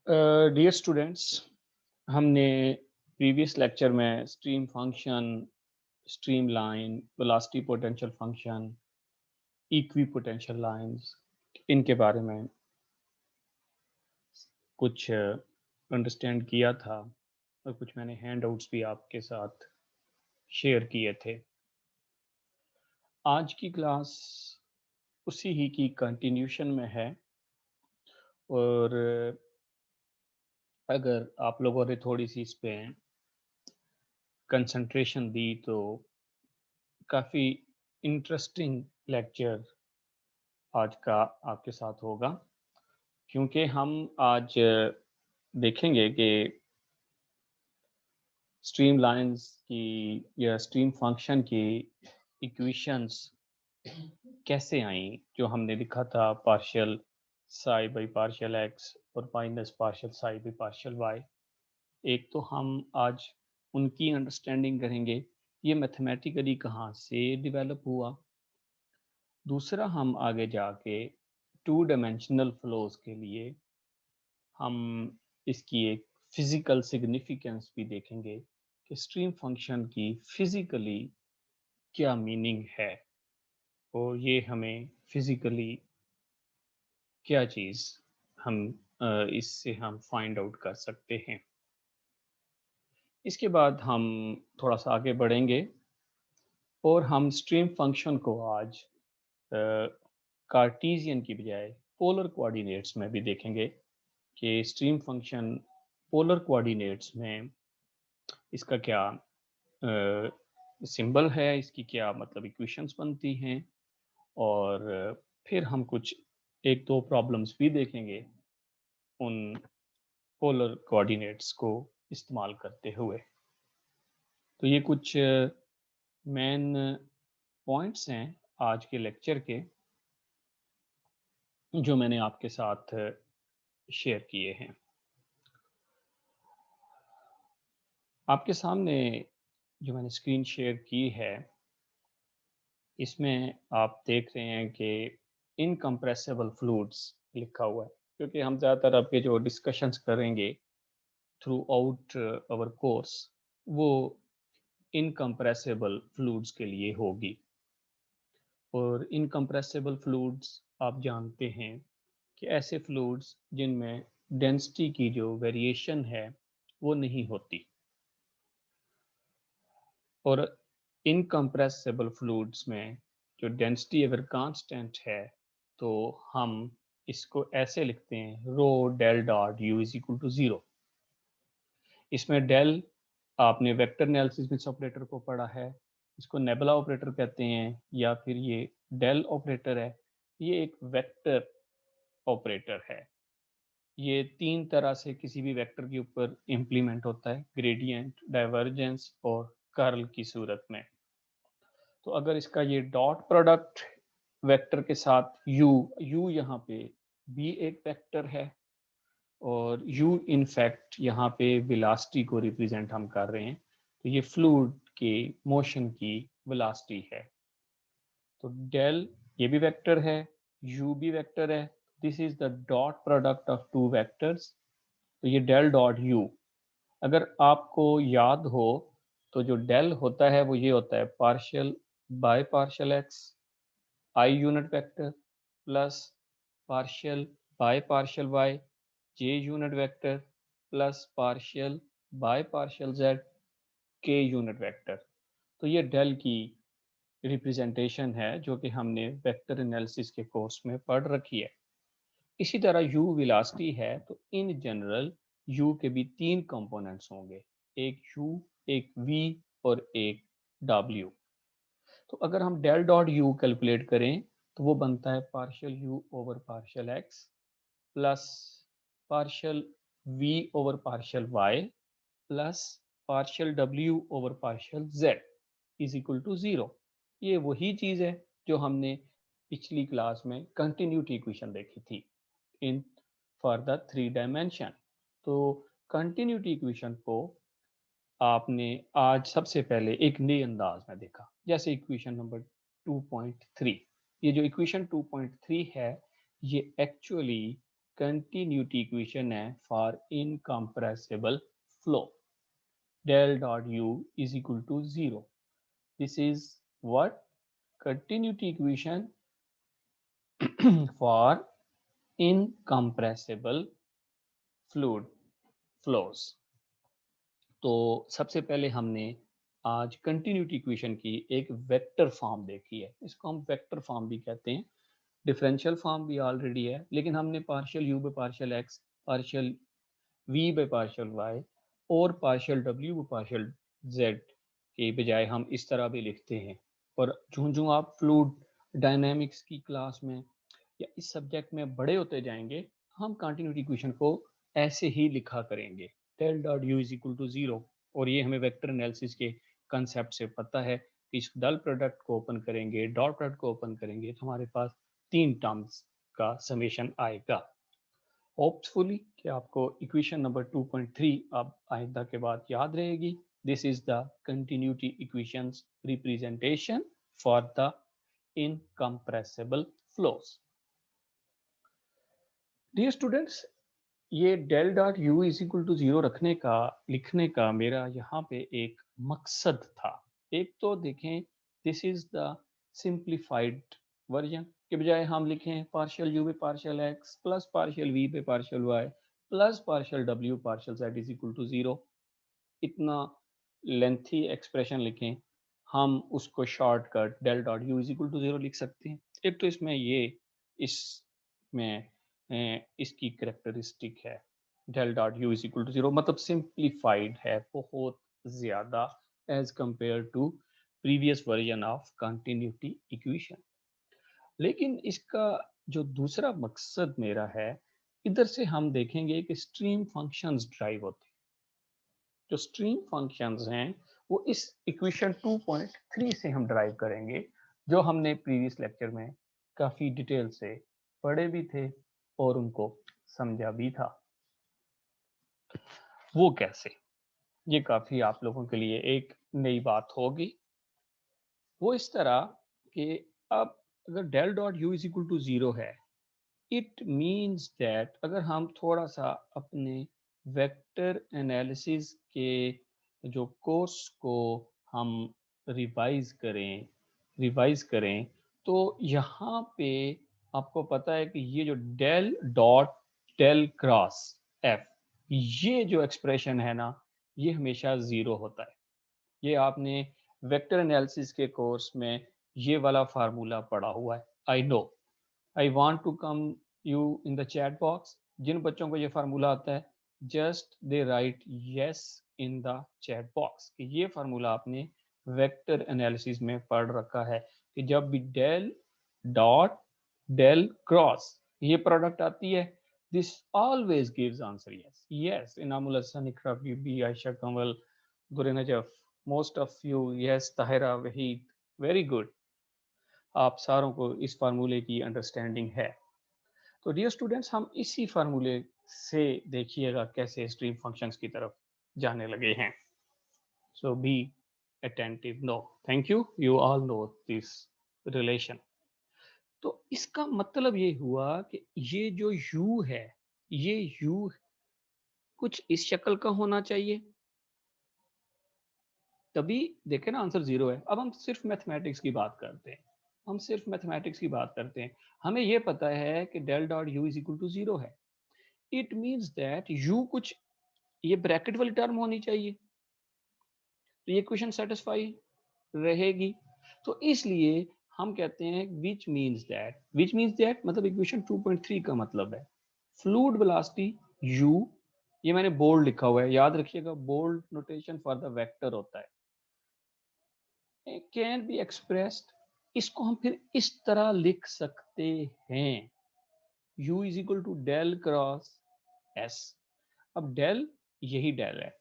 Dear students, हमने previous lecture में stream function, stream line, velocity potential function, equi potential lines, इनके बारे में कुछ अंडरस्टैंड किया था और कुछ मैंने हैंडआउट्स भी आपके साथ शेयर किए थे। आज की क्लास उसी ही की कंटिन्यूशन में है और अगर आप लोगों ने थोड़ी सी इस पे कंसंट्रेशन दी तो काफ़ी इंटरेस्टिंग लेक्चर आज का आपके साथ होगा, क्योंकि हम आज देखेंगे कि स्ट्रीम लाइंस की या स्ट्रीम फंक्शन की इक्वेशंस कैसे आई, जो हमने लिखा था partial psi by partial x और minus partial psi by partial y. एक तो हम आज उनकी अंडरस्टैंडिंग करेंगे, ये मैथमेटिकली कहाँ से डेवलप हुआ। दूसरा, हम आगे जाके टू डायमेंशनल फ्लोज के लिए हम इसकी एक फिजिकल सिग्निफिकेंस भी देखेंगे कि स्ट्रीम फंक्शन की फिजिकली क्या मीनिंग है और ये हमें फिजिकली क्या चीज़ हम इससे हम फाइंड आउट कर सकते हैं। इसके बाद हम थोड़ा सा आगे बढ़ेंगे और हम स्ट्रीम फंक्शन को आज कार्टीजियन की बजाय पोलर कोऑर्डिनेट्स में भी देखेंगे कि स्ट्रीम फंक्शन पोलर कोऑर्डिनेट्स में इसका क्या सिंबल है, इसकी क्या मतलब इक्वेशंस बनती हैं, और फिर हम कुछ एक दो प्रॉब्लम्स भी देखेंगे उन पोलर कोऑर्डिनेट्स को इस्तेमाल करते हुए। तो ये कुछ मेन पॉइंट्स हैं आज के लेक्चर के, जो मैंने आपके साथ शेयर किए हैं। आपके सामने जो मैंने स्क्रीन शेयर की है, इसमें आप देख रहे हैं कि इनकम्प्रेसिबल फ्लूइड्स लिखा हुआ है, क्योंकि हम ज़्यादातर आपके जो डिस्कशंस करेंगे थ्रू आउट आवर कोर्स वो इनकम्प्रेसिबल फ्लूइड्स के लिए होगी। और इनकम्प्रेसिबल फ्लूइड्स आप जानते हैं कि ऐसे फ्लूइड्स जिनमें डेंसिटी की जो वेरिएशन है वो नहीं होती। और इनकम्प्रेसिबल फ्लूइड्स में जो डेंसिटी अगर कांस्टेंट है तो हम इसको ऐसे लिखते हैं rho del dot you is equal to zero. इसमें डेल आपने वेक्टर एनालिसिस में ऑपरेटर को पढ़ा है, इसको नेबुला ऑपरेटर कहते हैं या फिर ये डेल ऑपरेटर है। ये एक वेक्टर ऑपरेटर है। ये तीन तरह से किसी भी वेक्टर के ऊपर इम्प्लीमेंट होता है, ग्रेडियंट, डाइवर्जेंस और कर्ल की सूरत में। तो अगर इसका ये डॉट प्रोडक्ट वेक्टर के साथ u यहाँ पे भी एक वेक्टर है और u इनफैक्ट यहाँ पे वेलोसिटी को रिप्रेजेंट हम कर रहे हैं, तो ये फ्लूइड के मोशन की वेलोसिटी है। तो डेल ये भी वेक्टर है, u भी वेक्टर है, this is the dot product of two vectors. तो ये डेल डॉट u, अगर आपको याद हो तो जो डेल होता है वो ये होता है partial by partial X I unit vector plus partial by partial Y J unit vector plus partial by partial Z K unit vector. तो ये डेल की रिप्रेजेंटेशन है जो कि हमने वेक्टर एनालिसिस के कोर्स में पढ़ रखी है। इसी तरह u वेलोसिटी है, तो इन जनरल u के भी तीन कंपोनेंट्स होंगे, एक u, एक v और एक w। तो अगर हम डेल डॉट u कैलकुलेट करें तो वो बनता है partial u over partial x plus partial v over partial y plus partial w over partial z is equal to zero. ये वही चीज़ है जो हमने पिछली क्लास में कंटिन्यूटी इक्वेशन देखी थी in for the three dimension. तो कंटिन्यूटी इक्वेशन को आपने आज सबसे पहले एक नए अंदाज में देखा, जैसे इक्वेशन नंबर 2.3। ये जो इक्वेशन 2.3 है ये एक्चुअली कंटिन्यूटी इक्वेशन है for incompressible flow. Del dot u is equal to 0. This is what? Continuity equation for incompressible fluid flows. तो सबसे पहले हमने आज कंटिन्यूटी इक्वेशन की एक वेक्टर फॉर्म देखी है. इसको हम वेक्टर फॉर्म भी कहते हैं. डिफरेंशियल फॉर्म भी ऑलरेडी है, लेकिन हमने partial you by partial x, partial we by partial y और पार्शियल डब्ल्यू बाय पार्शियल जेड के बजाय हम इस तरह भी लिखते हैं. और जो आप फ्लूइड डायनामिक्स की क्लास में या इस सब्जेक्ट में बड़े होते जाएंगे, हम कंटिन्यूटी इक्वेशन को ऐसे ही लिखा करेंगे, del dot you is equal to 0. और ये हमें वेक्टर एनालिसिस के कंसेप्ट से पता है कि इस डल प्रोडक्ट को ओपन करेंगे, डॉट प्रोडक्ट को ओपन करेंगे, तो हमारे पास 3 टर्म्स का समेशन आएगा. होप्सफुली कि आपको इक्वेशन नंबर 2.3 अब आइंदा के बाद याद रहेगी. This is the continuity equations representation for the incompressible flows. Dear students, ये del dot you is equal to 0 लिखने का मेरा यहाँ पे एक मकसद था. एक तो देखें, this is the simplified version के बजाय हम लिखें partial you by partial x plus partial we by partial Y plus partial W partial Z is equal to 0. इतना लेंथी एक्सप्रेशन लिखें, हम उसको shortcut del dot you is equal to 0 लिख सकते हैं. एक तो इसमें ये इसमें इसकी करेक्टरिस्टिक है, del dot you is equal to 0 मतलब सिंप्लीफाइड है बहुत ज़्यादा as compared to previous version of continuity equation. लेकिन इसका जो दूसरा मकसद मेरा है, इधर से हम देखेंगे कि स्ट्रीम फंक्शंस ड्राइव होते हैं. जो स्ट्रीम फंक्शंस हैं वो इस इक्वेशन 2.3 से हम ड्राइव करेंगे, जो हमने प्रीवियस लेक्चर में काफ़ी डिटेल से पढ़े भी थे और उनको समझा भी था. वो कैसे, ये काफ़ी आप लोगों के लिए एक नई बात होगी. वो इस तरह कि अब अगर del dot you is equal to 0 है, इट मीन्स दैट अगर हम थोड़ा सा अपने वेक्टर एनालिसिस के जो कोर्स को हम रिवाइज करें तो यहाँ पे आपको पता है कि ये जो del dot del cross F, ये जो एक्सप्रेशन है ना, ये हमेशा 0 होता है. ये आपने वेक्टर एनालिसिस के कोर्स में ये वाला फार्मूला पढ़ा हुआ है. I know, I want to come you in the chat box. जिन बच्चों को ये फार्मूला आता है, just they write yes in the chat box कि ये फार्मूला आपने वेक्टर एनालिसिस में पढ़ रखा है कि जब भी डेल डॉट डेल क्रॉस ये प्रोडक्ट आती है, this always gives answer yes. Yes, Inamul Hasan, Iqra Bibi, Ayesha Kanwal, Gure Najaf, most of you, yes, Tahira, Waheed, very good. आप सारों को इस फार्मूले की अंडरस्टैंडिंग है. तो डियर स्टूडेंट्स, हम इसी फार्मूले से देखिएगा कैसे स्ट्रीम फंक्शंस की तरफ जाने लगे हैं. So be attentive. No, thank you, you all know this relation. तो इसका मतलब ये हुआ कि ये जो u है, ये u कुछ इस शक्ल का होना चाहिए, तभी देखें ना आंसर 0 है. अब हम सिर्फ मैथमेटिक्स की बात करते हैं, हमें ये पता है कि del dot you is equal to 0 है. इट मीन्स दैट u कुछ ये ब्रैकेट वाली टर्म होनी चाहिए, तो ये क्वेश्चन सेटिस्फाई रहेगी. तो इसलिए हम कहते हैं विच मीन्स दैट मतलब इक्वेशन 2.3 का मतलब है फ्लूइड वेलोसिटी u, ये मैंने बोल्ड लिखा हुआ है, याद रखिएगा, bold notation for the vector होता है, कैन बी एक्सप्रेस्ड. इसको हम फिर इस तरह लिख सकते हैं, u is equal to del cross s. अब डेल यही डेल है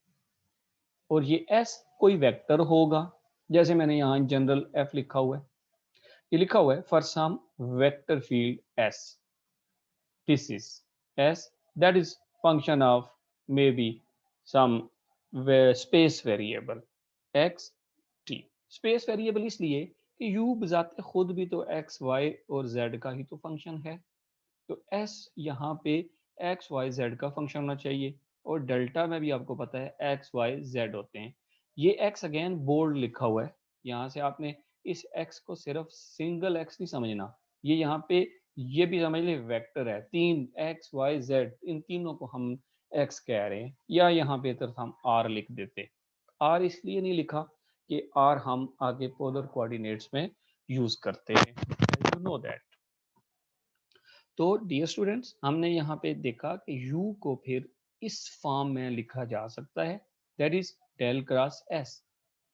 और ये s कोई वेक्टर होगा, जैसे मैंने यहाँ जनरल f लिखा हुआ है. ये लिखा हुआ है for some vector field s. This is s that is function of maybe some space variable x t. Space variable इसलिए कि u बजाते खुद भी तो x y और z का ही तो फंक्शन है. तो s यहाँ पे एक्स वाई जेड का फंक्शन होना चाहिए, और डेल्टा में भी आपको पता है एक्स वाई जेड होते हैं। ये एक्स अगेन बोल्ड लिखा हुआ है, यहाँ से आपने इस एक्स को सिर्फ सिंगल एक्स नहीं समझना, ये यहाँ पे ये भी समझ ले वेक्टर है, तीन एक्स वाई जेड, इन तीनों को हम एक्स कह रहे हैं, या यहाँ बेहतर हम आर लिख देते। आर इसलिए नहीं लिखा कि आर हम आगे पोलर कोऑर्डिनेट्स में यूज करते हैं, यू नो दैट। तो डियर स्टूडेंट्स, हमने यहाँ पे देखा कि u को फिर इस फॉर्म में लिखा जा सकता है, that is del cross S.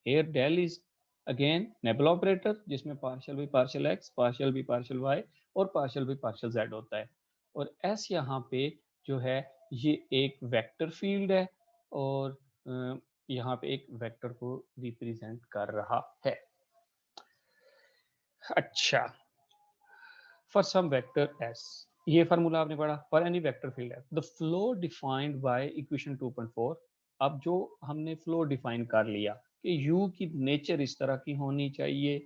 Here del is again nabla operator, जिसमें पार्शियल भी पार्शियल एक्स, पार्शियल भी पार्शियल वाई और पार्शियल भी पार्शियल जेड होता है। और एस यहाँ पे जो है ये एक वेक्टर फील्ड है, और यहाँ पे एक वेक्टर को रिप्रेजेंट कर रहा है। अच्छा, फॉर सम वेक्टर एस, ये फार्मूला आपने पढ़ा, फॉर एनी वेक्टर फील्ड है the flow defined by equation 2.4। अब जो हमने फ्लो डिफाइन कर लिया कि u की नेचर इस तरह की होनी चाहिए,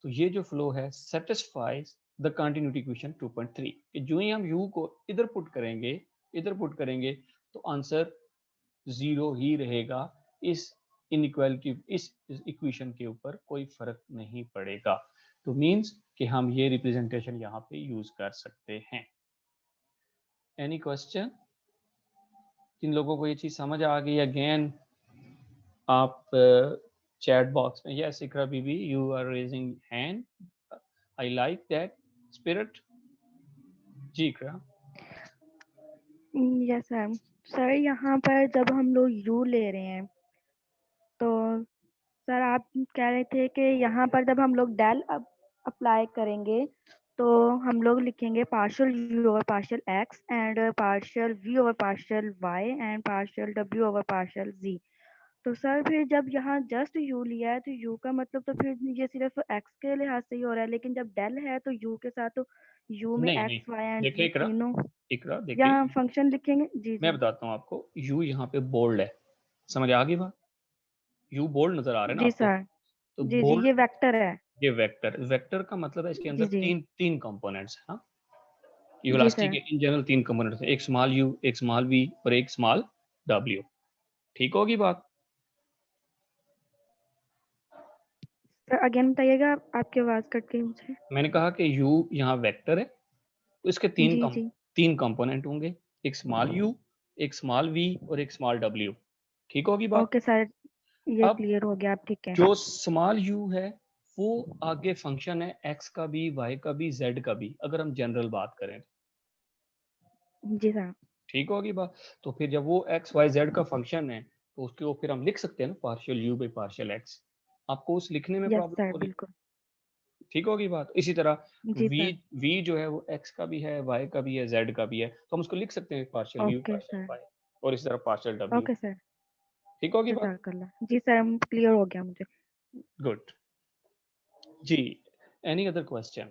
तो ये जो फ्लो है सेटिस्फाइज द कंटिन्यूटी इक्वेशन 2.3, कि जो ही हम u को इधर पुट करेंगे, इधर पुट करेंगे, तो आंसर जीरो ही रहेगा। इस इनइक्वालिटी, इस इक्वेशन के ऊपर कोई फर्क नहीं पड़ेगा। तो मीन्स कि हम ये रिप्रेजेंटेशन यहाँ पे यूज कर सकते हैं। Any question? जिन लोगों को ये चीज समझ आ गई, अगेन आप चैट बॉक्स में, yes Iqra Bibi you are raising hand, I like that spirit. जी इकरा। Yes sir. सर यहाँ पर जब हम लोग यू ले रहे हैं तो सर आप कह रहे थे कि यहाँ पर जब हम लोग डेल अप्लाई करेंगे तो हम लोग लिखेंगे partial u over partial x and partial v over partial y and partial डब्ल्यू ओवर पार्शियल जी। तो सर फिर जब यहाँ जस्ट यू लिया है तो यू का मतलब तो फिर ये सिर्फ एक्स के लिहाज से ही हो रहा है, लेकिन जब डेल है तो यू के साथ तो यू में नहीं नहीं, एक्स वाई एंड देखिए जी इकरा, तीनों इकरा देखिए, यहाँ फंक्शन लिखेंगे। जी मैं जी। बताता हूँ आपको, यू यहाँ पे बोल्ड है, समझ आ गई बात? यू बोल्ड नजर आ रहा है ना जी आपको? सर। तो जी जी बोल्ड, ये वेक्टर है। ये वेक्टर, वेक्टर का मतलब है इसके अंदर जी जी। तीन तीन कंपोनेंट्स हैं। हाँ, ये जी वेलोसिटी सर। के इन जनरल तीन कंपोनेंट्स हैं, एक स्मॉल यू, एक स्मॉल वी और एक स्मॉल डब्ल्यू। ठीक होगी बात? सर अगेन बताइएगा, आपकी आवाज़ कट गई मुझे। मैंने कहा कि यू यहाँ वेक्टर है, तो इसके जी जी। तीन कंपोनेंट होंगे, एक स्मॉल यू, एक स्मॉल वी और एक स्मॉल डब्ल्यू। ठीक होगी बात? ओके सर, ये अब क्लियर हो गया, आप ठीक है। जो स्मॉल यू है वो आगे फंक्शन है एक्स का भी, वाई का भी, जेड का भी, अगर हम जनरल बात करें। जी सर। ठीक होगी बात? तो फिर जब वो एक्स वाई जेड का फंक्शन है, तो उसके वो फिर हम लिख सकते हैं ना partial you by partial x. आपको उस लिखने में यस प्रॉब्लम सर हो रही? बिल्कुल। ठीक होगी बात? इसी तरह जी वी, सर। वी जो है वो एक्स का भी है, वाई का भी है, जेड का भी है, तो हम उसको लिख सकते हैं partial u okay partial sir. Y, और इसी तरह पार्शियल डब्ल्यू। Okay sir. ठीक होगी बात? जज़ाकल्लाह। जी सर, क्लियर हो गया मुझे। गुड। जी, एनी अदर क्वेश्चन?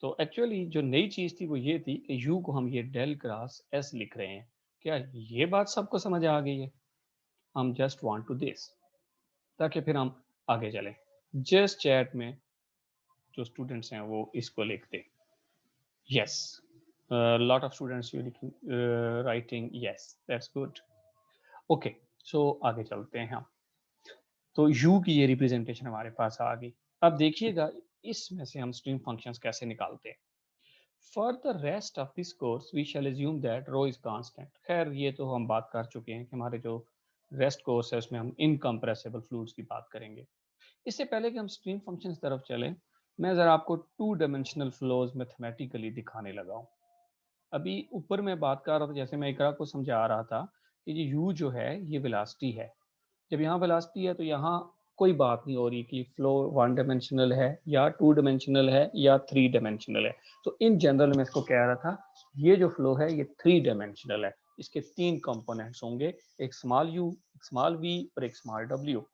तो एक्चुअली जो नई चीज थी वो ये थी कि यू को हम ये डेल क्रॉस एस लिख रहे हैं। क्या ये बात सबको समझ आ गई है? हम जस्ट वांट टू दिस, ताकि फिर हम आगे चलें। जस्ट चैट में जो स्टूडेंट्स हैं वो इसको लिखते, yes, lot of students you writing yes, that's good. Okay, so आगे चलते हैं हम। तो u की ये रिप्रेजेंटेशन हमारे पास आ गई। अब देखिएगा इसमें से हम स्ट्रीम फंक्शंस कैसे निकालते हैं। For the rest of this course we shall assume that rho is constant. खैर ये तो हम बात कर चुके हैं कि हमारे जो रेस्ट कोर्स है उसमें हम इनकम्प्रेसिबल फ्लूइड्स की बात करेंगे। इससे पहले कि हम स्ट्रीम फंक्शंस तरफ चलें, मैं ज़रा आपको टू डायमेंशनल फ्लोज मैथमेटिकली दिखाने लगा हूँ। अभी ऊपर मैं बात कर रहा था, जैसे मैं इकरा को समझा रहा था कि ये u जो है ये वेलोसिटी है। जब यहाँ वेलोसिटी है तो यहाँ कोई बात नहीं हो रही कि फ्लो वन डायमेंशनल है या टू डायमेंशनल है या थ्री डायमेंशनल है। तो इन जनरल मैं इसको कह रहा था ये जो फ्लो है ये थ्री डायमेंशनल है, इसके तीन कंपोनेंट्स होंगे, एक स्मॉल यू, एक स्मॉल वी और एक स्मॉल डब्ल्यू।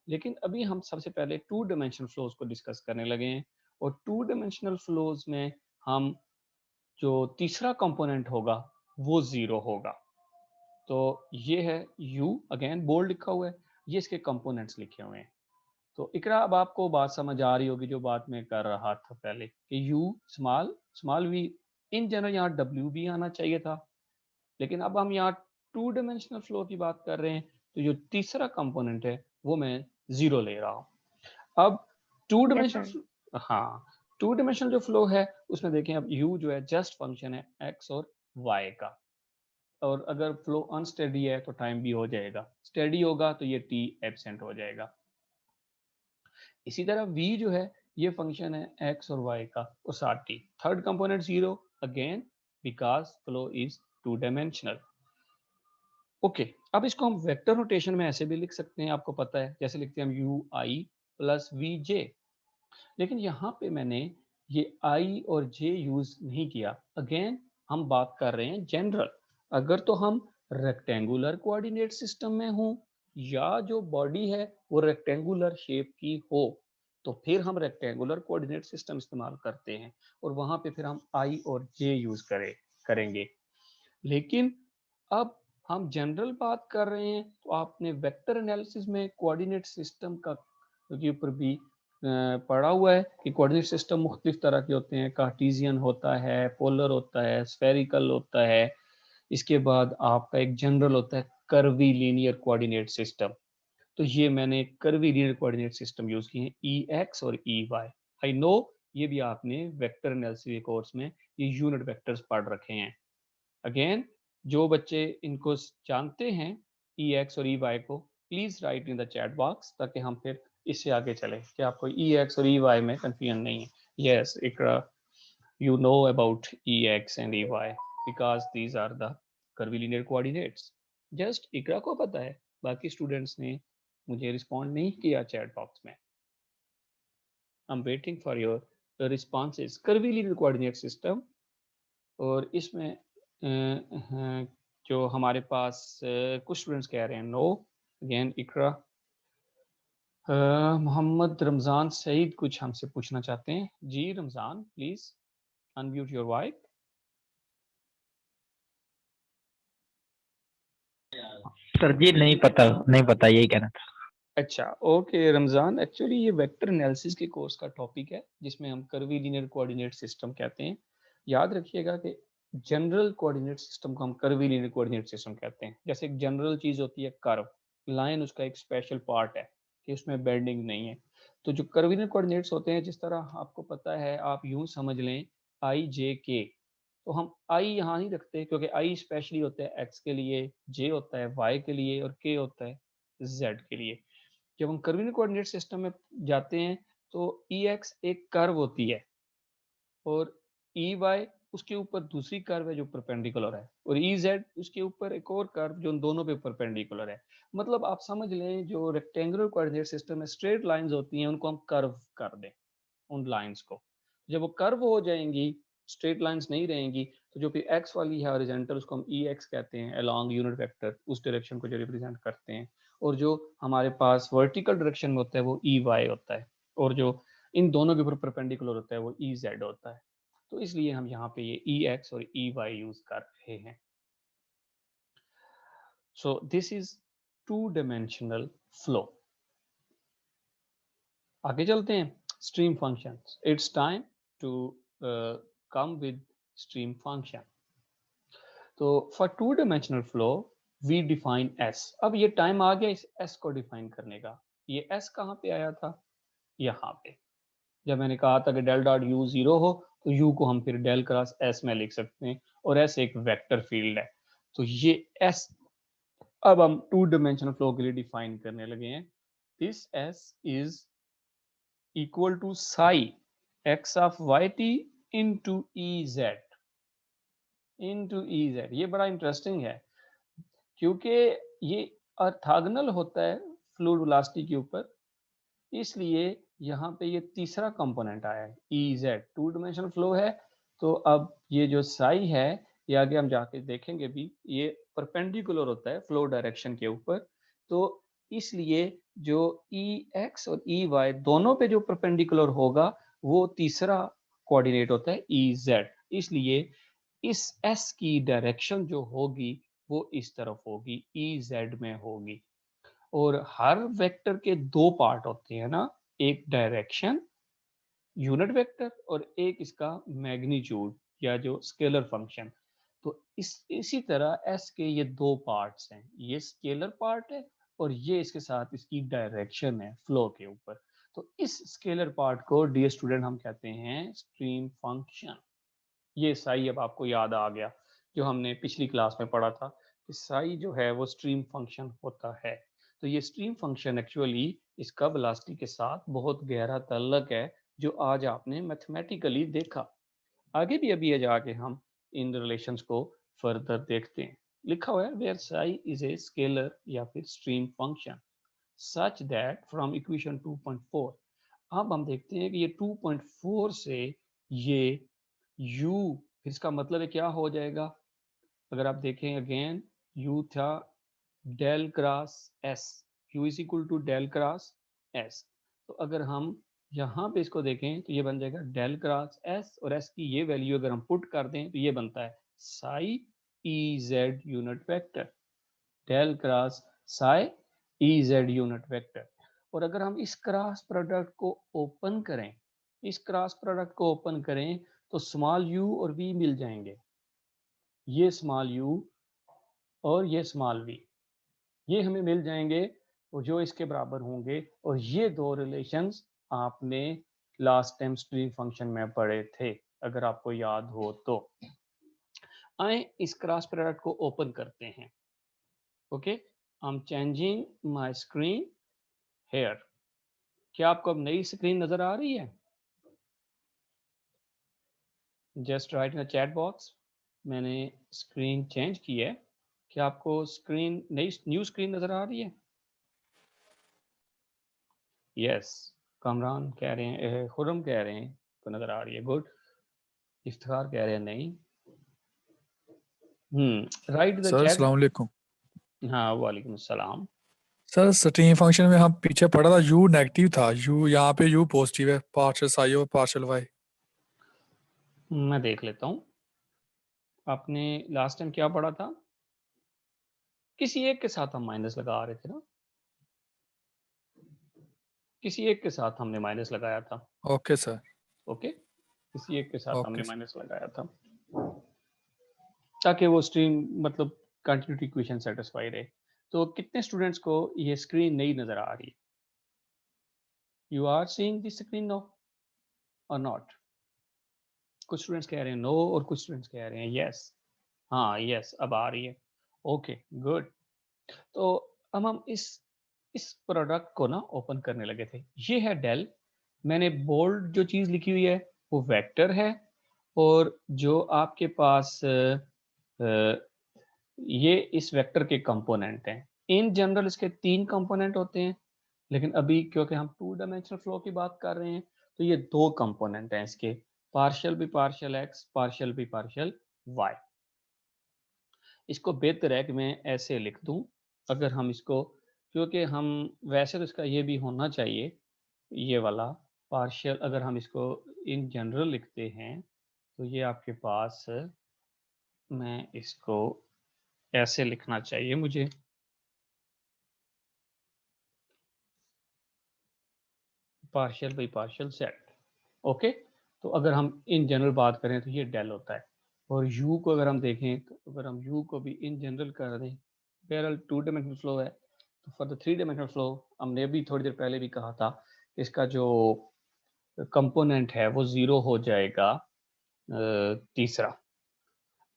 लेकिन अभी हम सबसे पहले टू डायमेंशनल फ्लोज को डिस्कस करने लगे हैं, और टू डायमेंशनल फ्लोज में हम जो तीसरा कंपोनेंट होगा वो जीरो होगा। तो ये है u, अगेन बोल्ड लिखा हुआ है, ये इसके कंपोनेंट्स लिखे हुए हैं। तो इकरा अब आपको बात समझ आ रही होगी जो बात मैं कर रहा था पहले कि u small, small v in general यहाँ W भी आना चाहिए था, लेकिन अब हम यहाँ 2 डायमेंशनल फ्लो की बात कर रहे हैं, तो जो तीसरा कंपोनेंट है वो मैं 0 ले रहा हूँ। अब 2 यस सर। डायमेंशनल, हाँ 2 डायमेंशनल जो फ्लो है उसमें देखें अब u जो है जस्ट फंक्शन है x और y का, और अगर फ्लो अनस्टेडी है तो टाइम भी हो जाएगा, स्टेडी होगा तो ये t एब्सेंट हो जाएगा। इसी तरह v जो है ये फंक्शन है x और y का और साथ t, third component 0 again because flow is 2 dimensional. Okay, अब इसको हम वेक्टर नोटेशन में ऐसे भी लिख सकते हैं, आपको पता है, जैसे लिखते हैं हम यू आई प्लस वी जे, लेकिन यहाँ पे मैंने ये आई और जे यूज नहीं किया। अगेन हम बात कर रहे हैं जनरल, अगर तो हम रेक्टेंगुलर कोऑर्डिनेट सिस्टम में हूँ या जो बॉडी है वो रेक्टेंगुलर शेप की हो, तो फिर हम रेक्टेंगुलर कोऑर्डिनेट सिस्टम इस्तेमाल करते हैं और वहां पे फिर हम आई और जे यूज करेंगे। लेकिन अब हम जनरल बात कर रहे हैं तो आपने वेक्टर एनालिसिस में कोऑर्डिनेट सिस्टम का के ऊपर भी पढ़ा हुआ है कि कोऑर्डिनेट सिस्टम मुख्तलिफ तरह के होते हैं, कार्टेशियन होता है, पोलर होता है, स्फेरिकल होता है, इसके बाद आपका एक जनरल होता है कर्वी लीनियर कोऑर्डिनेट सिस्टम। तो ये मैंने curvy linear coordinate system use किए हैं, ई एक्स और ई वाई। आई नो ये भी आपने वेक्टर एनालिसिस कोर्स में ये यूनिट वेक्टर्स पढ़ रखे हैं। अगेन जो बच्चे इनको जानते हैं ई एक्स और ई वाई को, please right in the chat box ताकि हम फिर इससे आगे चले कि आपको ई एक्स और ई वाई में कंफ्यूजन नहीं है। Yes Iqra, you know about ex and ey because these are the curvilinear coordinates। just इकरा को पता है, बाकी स्टूडेंट्स ने मुझे रिस्पॉन्ड नहीं किया चैट बॉक्स में। I am waiting for your responses. Curvilinear coordinate system, और इसमें जो हमारे पास कुछ स्टूडेंट्स कह रहे हैं नो। अगेन इकरा, मोहम्मद रमज़ान सईद कुछ हमसे पूछना चाहते हैं। जी Ramzan please unmute your mic. Sir जी नहीं पता यही कहना था। अच्छा ओके रमज़ान, एक्चुअली ये वेक्टर एनालिसिस के कोर्स का टॉपिक है जिसमें हम कर्वीलिनियर कोऑर्डिनेट सिस्टम कहते हैं। याद रखिएगा कि जनरल कोऑर्डिनेट सिस्टम को हम कर्वीलिनियर कोऑर्डिनेट सिस्टम कहते हैं। जैसे एक जनरल चीज़ होती है कर्व, लाइन उसका एक स्पेशल पार्ट है कि उसमें बेंडिंग नहीं है। तो जो कर्वीलिनियर कोऑर्डिनेट्स होते हैं, जिस तरह आपको पता है, आप यूँ समझ लें आई जे के, तो हम आई यहाँ नहीं रखते क्योंकि आई स्पेशली होता है एक्स के लिए, जे होता है वाई के लिए और के होता है जेड के लिए। जब हम कर्वीलिनियर कोऑर्डिनेट सिस्टम में जाते हैं तो ई एक्स एक कर्व होती है और ई वाई उसके ऊपर दूसरी कर्व है जो परपेंडिकुलर है, और ई जेड उसके ऊपर एक और कर्व जो दोनों पे परपेंडिकुलर है। मतलब आप समझ लें जो रेक्टेंगुलर कोऑर्डिनेट सिस्टम में स्ट्रेट लाइंस होती हैं उनको हम कर्व कर दें, उन लाइंस को। जब वो कर्व हो जाएंगी, स्ट्रेट लाइंस नहीं रहेंगी, तो जो फिर एक्स वाली है हॉरिजॉन्टल उसको हम ई एक्स कहते हैं, अलोंग यूनिट वेक्टर, उस डायरेक्शन को जो रिप्रेजेंट करते हैं। और जो हमारे पास वर्टिकल डायरेक्शन में होता है वो ई वाई होता है, और जो इन दोनों के ऊपर परपेंडिकुलर होता है वो ई जेड होता है। तो इसलिए हम यहाँ पे ये ई एक्स और ई वाई यूज कर रहे हैं। So this is 2 dimensional flow. आगे चलते हैं, stream functions. It's time to come with stream function. तो for 2 dimensional flow we define S. अब ये टाइम आ गया इस एस को डिफाइन करने का। ये एस कहाँ पे आया था? यहाँ पे, जब मैंने कहा था कि डेल डॉट यू 0 हो तो यू को हम फिर डेल क्रॉस एस में लिख सकते हैं, और एस एक वेक्टर फील्ड है। तो ये एस अब हम 2 डायमेंशनल फ्लो के लिए डिफाइन करने लगे हैं। This s is equal to psi x of y t into e z, ये बड़ा इंटरेस्टिंग है क्योंकि ये ऑर्थोगोनल होता है फ्लूइड वेलोसिटी के ऊपर, इसलिए यहाँ पे ये तीसरा कंपोनेंट आया है ई जेड। 2 डायमेंशनल फ्लो है, तो अब ये जो साई है, ये आगे हम जाके देखेंगे भी, ये परपेंडिकुलर होता है फ्लो डायरेक्शन के ऊपर। तो इसलिए जो ई एक्स और ई वाई दोनों पे जो परपेंडिकुलर होगा वो तीसरा कोऑर्डिनेट होता है ई जेड। इसलिए इस एस की डायरेक्शन जो होगी वो इस तरफ होगी, ई जेड में होगी। और हर वेक्टर के 2 पार्ट होते हैं ना, एक डायरेक्शन यूनिट वेक्टर और एक इसका मैग्नीट्यूड या जो स्केलर फंक्शन। तो इसी तरह एस के ये दो पार्ट्स हैं, ये स्केलर पार्ट है और ये इसके साथ इसकी डायरेक्शन है फ्लो के ऊपर। तो इस स्केलर पार्ट को डियर स्टूडेंट हम कहते हैं स्ट्रीम फंक्शन। ये साई अब आपको याद आ गया जो हमने पिछली क्लास में पढ़ा था कि साई जो है वो स्ट्रीम फंक्शन होता है। तो ये स्ट्रीम फंक्शन एक्चुअली इसका वेलोसिटी के साथ बहुत गहरा ताल्लुक है जो आज आपने मैथमेटिकली देखा। आगे भी अभी जाके हम इन रिलेशंस को फर्दर देखते हैं। लिखा हुआ है where psi is a scalar या फिर stream function such that from equation 2.4। अब हम देखते हैं कि ये 2.4 से ये u, फिर इसका मतलब है क्या हो जाएगा। अगर आप देखें अगेन, u था del cross s, u is equal to del cross s। तो अगर हम यहाँ पे इसको देखें तो ये बन जाएगा डेल क्रॉस s, और s की ये वैल्यू अगर हम पुट कर दें तो ये बनता है psi e z unit vector, del cross psi e z unit vector. और अगर हम इस क्रॉस प्रोडक्ट को ओपन करें, इस क्रॉस प्रोडक्ट को ओपन करें तो स्मॉल u और v मिल जाएंगे, ये स्मॉल u और ये स्मॉल v, ये हमें मिल जाएंगे और जो इसके बराबर होंगे। और ये दो रिलेशंस आपने लास्ट टाइम स्ट्रीम फंक्शन में पढ़े थे अगर आपको याद हो तो। आए इस क्रॉस प्रोडक्ट को ओपन करते हैं। Okay, I am changing my screen here. क्या आपको अब नई स्क्रीन नजर आ रही है? Just write in the chat box, मैंने स्क्रीन चेंज की है। क्या आपको स्क्रीन न्यू स्क्रीन नजर आ रही है? यस, कामरान कह रहे हैं, खुरम कह रहे हैं तो नजर आ रही है, गुड। इफ्तिखार कह रहे हैं नहीं। Right the sir chat. अस्सलाम वालेकुम। हाँ वालेकुम सलाम। सर स्ट्रीम फंक्शन में हम पीछे पढ़ा था u नेगेटिव था, u यहाँ पे u पॉजिटिव है, पार्शियल साई और पार्शियल वाई। मैं देख लेता हूँ आपने लास्ट टाइम क्या पढ़ा था। किसी एक के साथ हम माइनस लगा रहे थे ना, किसी एक के साथ हमने माइनस लगाया था। Okay sir. ओके, किसी एक के साथ हमने ओके सर। माइनस लगाया था ताकि वो स्ट्रीम मतलब कंटिन्यूटी इक्वेशन सेटिस्फाई रहे। तो कितने स्टूडेंट्स को ये स्क्रीन नहीं नजर आ रही? You are seeing this screen no or not? कुछ स्टूडेंट्स कह रहे हैं नो और कुछ स्टूडेंट्स कह रहे हैं यस। हाँ यस, अब आ रही है। Okay good. तो अब हम इस प्रोडक्ट को ना ओपन करने लगे थे। ये है डेल, मैंने बोल्ड जो चीज लिखी हुई है वो वेक्टर है, और जो आपके पास ये इस वेक्टर के कंपोनेंट हैं। इन जनरल इसके 3 कंपोनेंट होते हैं, लेकिन अभी क्योंकि हम 2 डायमेंशनल फ्लो की बात कर रहे हैं तो ये 2 कंपोनेंट हैं इसके, पार्शियल भी पार्शियल एक्स, पार्शियल भी पार्शियल वाई। इसको बेहतर है कि मैं ऐसे लिख दूं, अगर हम इसको, क्योंकि हम वैसे तो इसका ये भी होना चाहिए ये वाला पार्शियल, अगर हम इसको इन जनरल लिखते हैं तो ये आपके पास, मैं इसको ऐसे लिखना चाहिए मुझे, partial by partial set. Okay, तो अगर हम इन जनरल बात करें तो ये डेल होता है। और u को अगर हम देखें तो अगर हम u को भी इन जनरल कर दें, बहरहाल 2 डायमेंशनल फ्लो है, तो फॉर द 3 डायमेंशनल फ्लो हमने भी थोड़ी देर पहले भी कहा था इसका जो कंपोनेंट है वो 0 हो जाएगा तीसरा।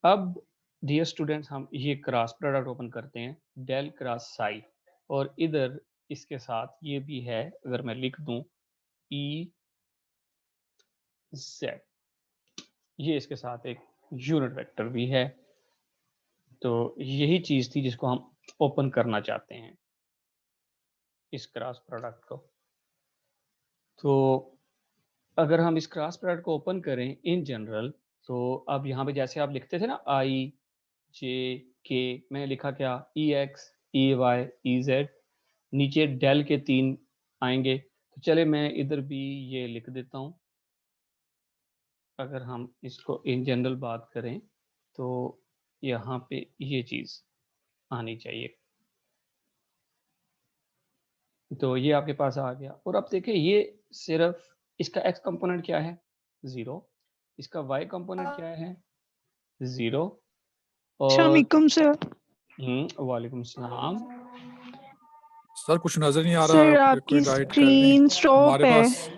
अब डियर स्टूडेंट्स हम ये क्रॉस प्रोडक्ट ओपन करते हैं, डेल क्रॉस साई, और इधर इसके साथ ये भी है, अगर मैं लिख दूं ई जेड, ये इसके साथ एक यूनिट वेक्टर भी है। तो यही चीज थी जिसको हम ओपन करना चाहते हैं, इस क्रॉस प्रोडक्ट को। तो अगर हम इस क्रॉस प्रोडक्ट को ओपन करें इन जनरल, तो अब यहाँ पे जैसे आप लिखते थे ना आई जे के, मैंने लिखा क्या ई एक्स ई वाई ई जेड, नीचे डेल के 3 आएंगे। तो चले मैं इधर भी ये लिख देता हूँ। अगर हम इसको इन जनरल बात करें तो यहाँ पे ये चीज आनी चाहिए। तो ये आपके पास आ गया। और अब देखिए ये सिर्फ इसका एक्स कंपोनेंट क्या है 0, इसका y कंपोनेंट क्या है 0 और अस्सलामुअलैकुम सर। वालेकुम सलाम। सर कुछ नजर नहीं आ रहा, सर आप कोई आपकी गाइड कर दें स्क्रीन स्टॉप हमारे है। पास।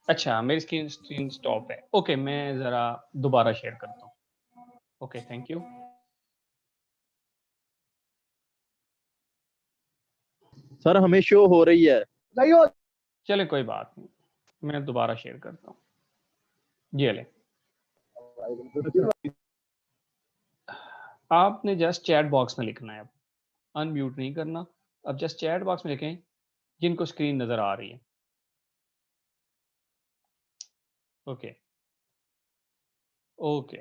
अच्छा मेरी स्क्रीन स्टॉप है। ओके मैं ज़रा दोबारा शेयर करता हूँ। Okay thank you. सर हमें शो हो रही है। चले कोई बात नहीं, मैं दोबारा शेयर करता हूँ। ये ले, आपने जस्ट चैट बॉक्स में लिखना है, अब अनम्यूट नहीं करना। अब जस्ट चैट बॉक्स में लिखें जिनको स्क्रीन नज़र आ रही है। ओके ओके,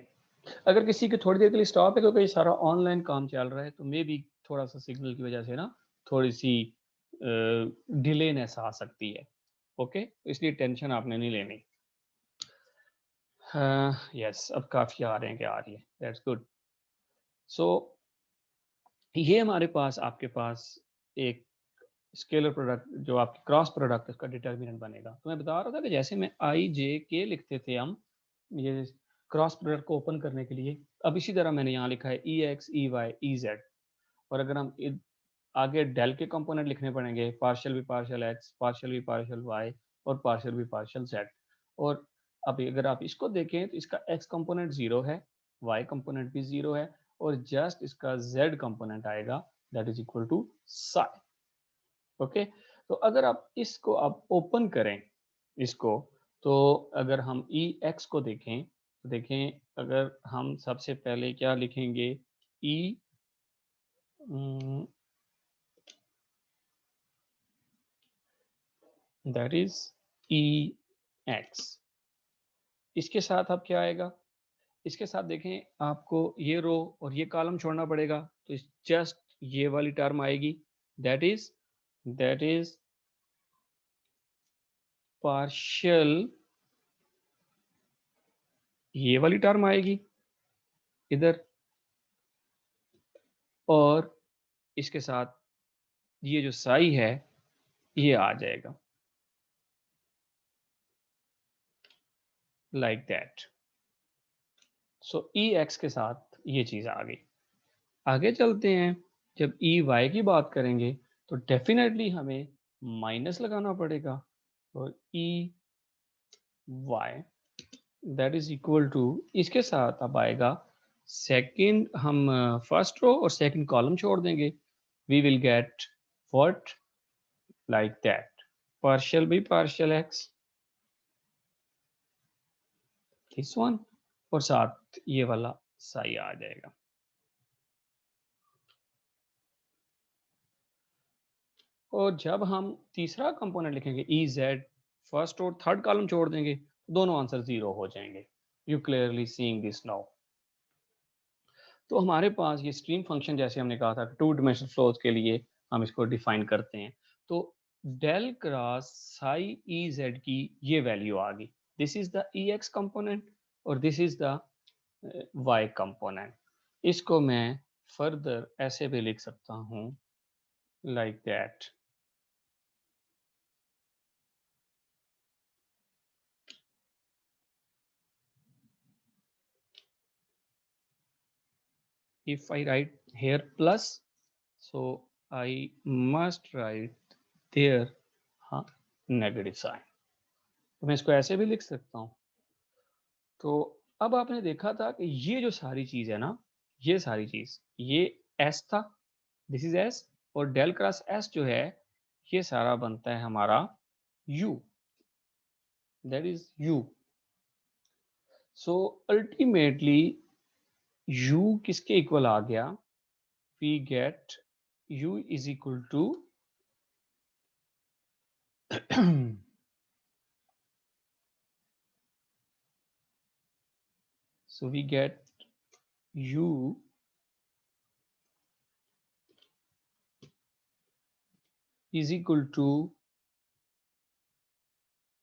अगर किसी की थोड़ी देर के लिए स्टॉप है क्योंकि ये सारा ऑनलाइन काम चल रहा है तो मे भी थोड़ा सा सिग्नल की वजह से ना थोड़ी सी डिलेनेस आ सकती है। ओके तो इसलिए टेंशन आपने नहीं लेनी। यस अब काफ़ी आ रहे हैं कि आ रही है, दैट्स गुड। सो ये हमारे पास आपके पास एक स्केलर प्रोडक्ट जो आपकी क्रॉस प्रोडक्ट उसका डिटर्मिनेंट बनेगा। तो मैं बता रहा था कि जैसे में आई जे के लिखते थे हम ये क्रॉस प्रोडक्ट को ओपन करने के लिए, अब इसी तरह मैंने यहाँ लिखा है ई एक्स ई वाई ई जेड। और अगर हम आगे डेल के कंपोनेंट लिखने पड़ेंगे, पार्शियल भी पार्शियल एक्स, पार्शियल भी पार्शियल वाई और पार्शियल भी पार्शियल जेड। और अब अगर आप इसको देखें तो इसका एक्स कंपोनेंट 0 है, वाई कंपोनेंट भी 0 है और जस्ट इसका जेड कंपोनेंट आएगा that is equal to psi. Okay तो अगर आप इसको आप ओपन करें इसको, तो अगर हम ई एक्स को देखें तो देखें अगर हम सबसे पहले क्या लिखेंगे ई दैट इज ई एक्स। इसके साथ अब क्या आएगा, इसके साथ देखें आपको ये रो और ये कॉलम छोड़ना पड़ेगा तो जस्ट ये वाली टर्म आएगी दैट इज पार्शियल, ये वाली टर्म आएगी इधर और इसके साथ ये जो साई है ये आ जाएगा like that. So E x के साथ ये चीज़ आ गई। आगे चलते हैं, जब ई वाई की बात करेंगे तो डेफिनेटली हमें माइनस लगाना पड़ेगा और e y that is equal to, इसके साथ अब आएगा सेकंड, हम फर्स्ट रो और सेकंड कॉलम छोड़ देंगे, we will get what like that partial भी पार्शियल एक्स दिस वन और साथ ये वाला साई आ जाएगा। और जब हम तीसरा कंपोनेंट लिखेंगे ई जेड, फर्स्ट और थर्ड कॉलम छोड़ देंगे तो दोनों आंसर 0 हो जाएंगे। You clearly seeing this now. तो हमारे पास ये स्ट्रीम फंक्शन जैसे हमने कहा था टू डिमेंशनल फ्लोज के लिए हम इसको डिफाइन करते हैं। तो del cross psi e z की ये वैल्यू आ गई, this is the e x component और this is the y component. इसको मैं फर्दर ऐसे भी लिख सकता हूँ like that. If I write here plus, so I must write there negative sign. तो मैं इसको ऐसे भी लिख सकता हूँ। तो अब आपने देखा था कि ये जो सारी चीज है ना, ये सारी चीज ये एस था, दिस इज एस, और डेल क्रॉस एस जो है ये सारा बनता है हमारा u, that is u. So ultimately u किसके इक्वल आ गया, we get u is equal to so we get u is equal to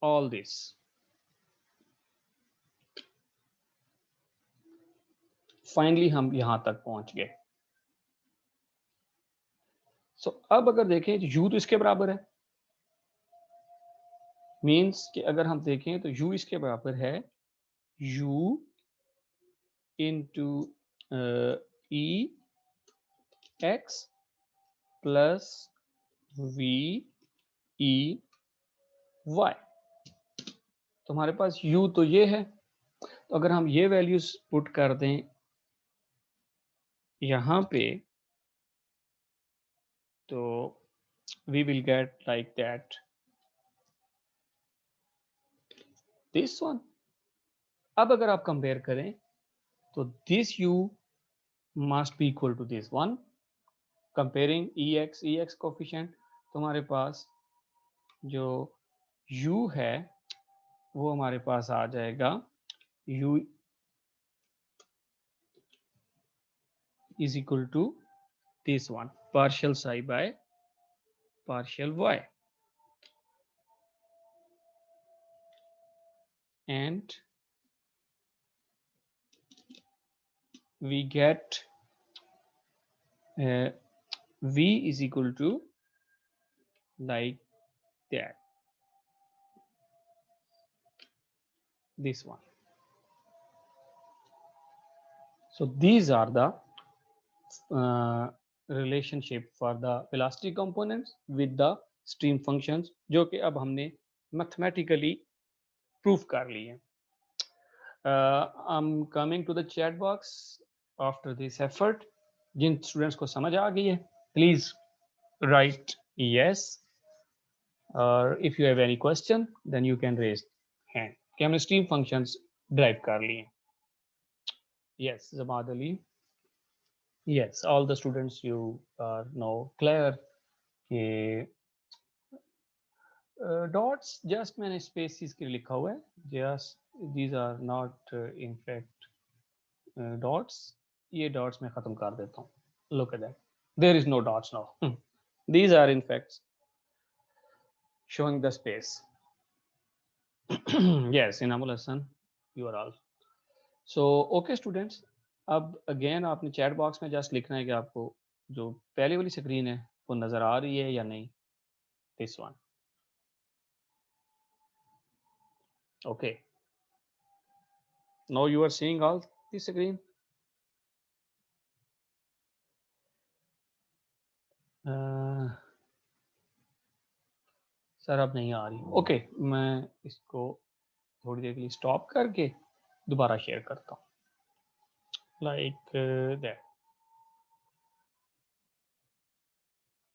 all this। Finally हम यहां तक पहुंच गए। सो अब अगर देखें तो u तो इसके बराबर है, मीन्स कि अगर हम देखें तो u इसके बराबर है u into e x plus v e y। तो हमारे पास u तो ये है, तो अगर हम ये वैल्यूज पुट कर दें यहाँ पे, तो we will get like that this one। अब अगर आप कंपेयर करें तो this u must be equal to this one, comparing ex coefficient, तो हमारे पास जो u है वो हमारे पास आ जाएगा u is equal to this one, partial psi by partial y, and we get v is equal to like that, this one। So these are the relationship for the velocity components with the stream functions, जो कि अब हमने mathematically proof कर लिए। I'm coming to the chat box after this effort। जिन students को समझ आ गई है प्लीज राइट yes, और if you have any question then you can raise hand कि हमने stream functions ड्राइव कर लिए। yes, Zamad Ali, yes, all the students you are now clear कि डॉट्स जस्ट मैंने स्पेसिस के लिए लिखा हुआ है, just these are not in fact dots, ये डॉट्स मैं खत्म कर देता हूँ। Look at that, there is no dots now, these are in fact showing the space। yes, Inamul Hassan, you are all so okay students। अब again आपने chat box में just लिखना है कि आपको जो पहले वाली स्क्रीन है वो नजर आ रही है या नहीं, this one. okay, now you are seeing all the screen। Sir अब नहीं आ रही। ओके, मैं इसको थोड़ी देर के लिए स्टॉप करके दोबारा शेयर करता हूँ, like that.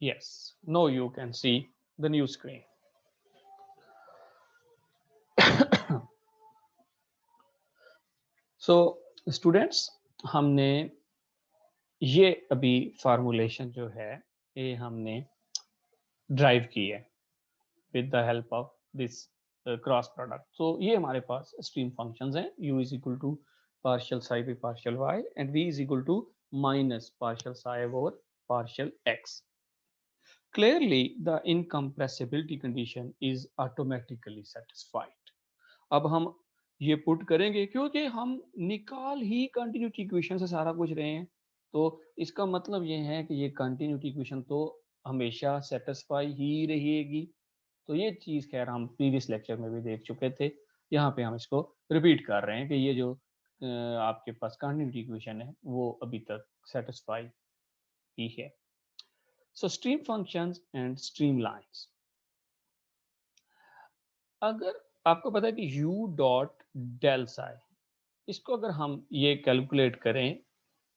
Yes, no you can see the new screen. So students, हमने ये अभी फार्मूलेशन जो है ये हमने ड्राइव की है with the help of this cross product. तो ये हमारे पास स्ट्रीम फंक्शंस हैं, u is equal to partial psi by partial y and v is equal to minus partial psi over partial x। Clearly the incompressibility condition is automatically satisfied। अब हम ये put करेंगे क्योंकि हम निकाल ही कंटिन्यूटी इक्वेशन से सारा कुछ रहे हैं, तो इसका मतलब ये है कि ये कंटिन्यूटी इक्वेशन तो हमेशा सेटिस्फाई ही रहेगी। तो ये चीज़ खैर हम प्रीवियस लेक्चर में भी देख चुके थे, यहाँ पे हम इसको रिपीट कर रहे हैं कि ये जो आपके पास कंटिन्यूटी इक्वेशन है वो अभी तक सेटिस्फाई ही है। So stream functions and stream lines, अगर आपको पता है कि u डॉट डेल साई, इसको अगर हम ये कैलकुलेट करें,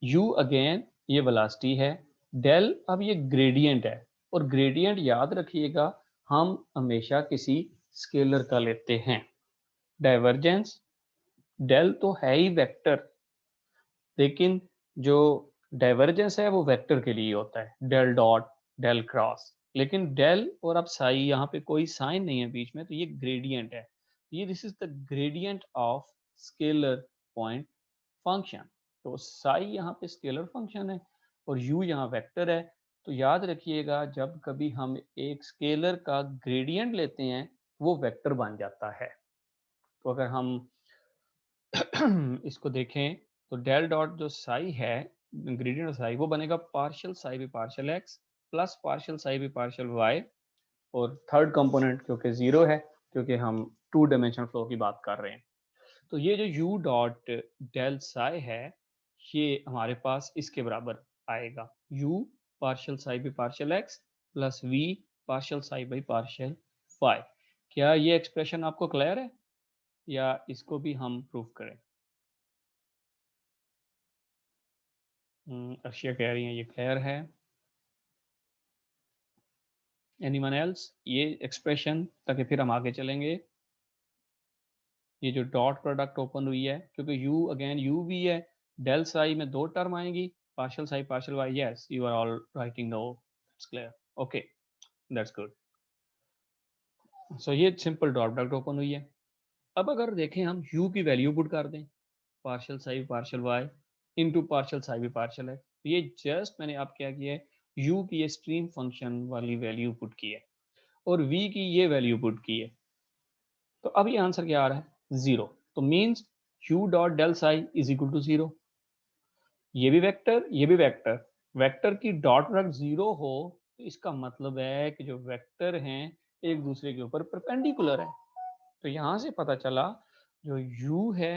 u अगेन ये वेलोसिटी है, डेल अब ये ग्रेडियंट है, और ग्रेडियंट याद रखिएगा हम हमेशा किसी स्केलर का लेते हैं। डाइवर्जेंस डेल तो है ही वेक्टर, लेकिन जो डाइवर्जेंस है वो वेक्टर के लिए होता है, डेल डॉट डेल क्रॉस, लेकिन डेल और अब साई यहाँ पे कोई साइन नहीं है बीच में, तो ये ग्रेडियंट है, ये this is the gradient of scalar point function. तो साई यहाँ पे स्केलर फंक्शन है और u यहाँ वेक्टर है, तो याद रखिएगा जब कभी हम एक स्केलर का ग्रेडियंट लेते हैं वो वेक्टर बन जाता है। तो अगर हम इसको देखें तो डेल डॉट जो साई है, ग्रेडियंट ऑफ साई, वो बनेगा partial psi by partial x plus partial psi by partial y, और थर्ड कंपोनेंट क्योंकि जीरो है क्योंकि हम 2 डायमेंशनल फ्लो की बात कर रहे हैं। तो ये जो u डॉट डेल साई है ये हमारे पास इसके बराबर आएगा, u partial psi by partial x plus v partial psi by partial y। क्या ये एक्सप्रेशन आपको क्लियर है या इसको भी हम प्रूव करें? अर्शिया कह रही हैं ये क्लियर है। Anyone else? ये एक्सप्रेशन ताकि फिर हम आगे चलेंगे। ये जो डॉट प्रोडक्ट ओपन हुई है क्योंकि u अगेन u भी है, डेल साई में दो टर्म आएंगी, partial psi partial y। Yes you are all writing no, it's clear, okay that's good. So ये सिंपल डॉट प्रोडक्ट ओपन हुई है। अब अगर देखें हम u की वैल्यू पुट कर दें partial psi partial y into partial psi भी पार्शियल है, तो ये जस्ट मैंने आप क्या किया है u की ये स्ट्रीम फंक्शन वाली वैल्यू पुट की है और v की ये वैल्यू पुट की है। तो अब ये आंसर क्या आ रहा है? 0। तो means u dot del psi is equal to 0। ये भी वेक्टर, ये भी वेक्टर, वेक्टर की डॉट प्रोडक्ट 0 हो तो इसका मतलब है कि जो वेक्टर हैं एक दूसरे के ऊपर परपेंडिकुलर है। तो यहाँ से पता चला जो u है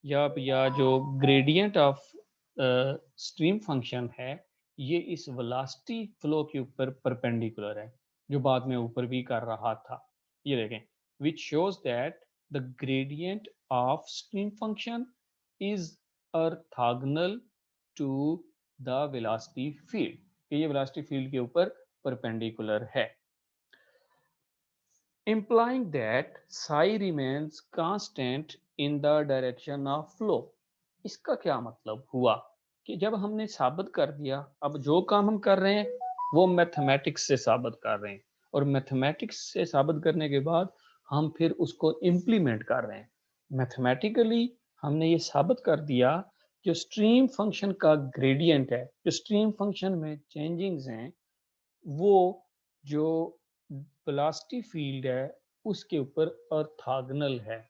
या जो ग्रेडियंट ऑफ स्ट्रीम फंक्शन है ये इस वेलोसिटी फ्लो के ऊपर परपेंडिकुलर है, जो बाद में ऊपर भी कर रहा था। ये देखें, which shows that the gradient of stream function is orthogonal to the velocity field, कि ये velocity field के ऊपर perpendicular है, implying that psi remains constant in the direction of flow। इसका क्या मतलब हुआ कि जब हमने साबित कर दिया, अब जो काम हम कर रहे हैं वो मैथमेटिक्स से साबित कर रहे हैं और मैथमेटिक्स से साबित करने के बाद हम फिर उसको इम्प्लीमेंट कर रहे हैं। मैथमेटिकली हमने ये साबित कर दिया जो स्ट्रीम फंक्शन का ग्रेडियंट है, जो स्ट्रीम फंक्शन में चेंजिंग्स हैं, वो जो वेलोसिटी फील्ड है उसके ऊपर ऑर्थोगोनल है।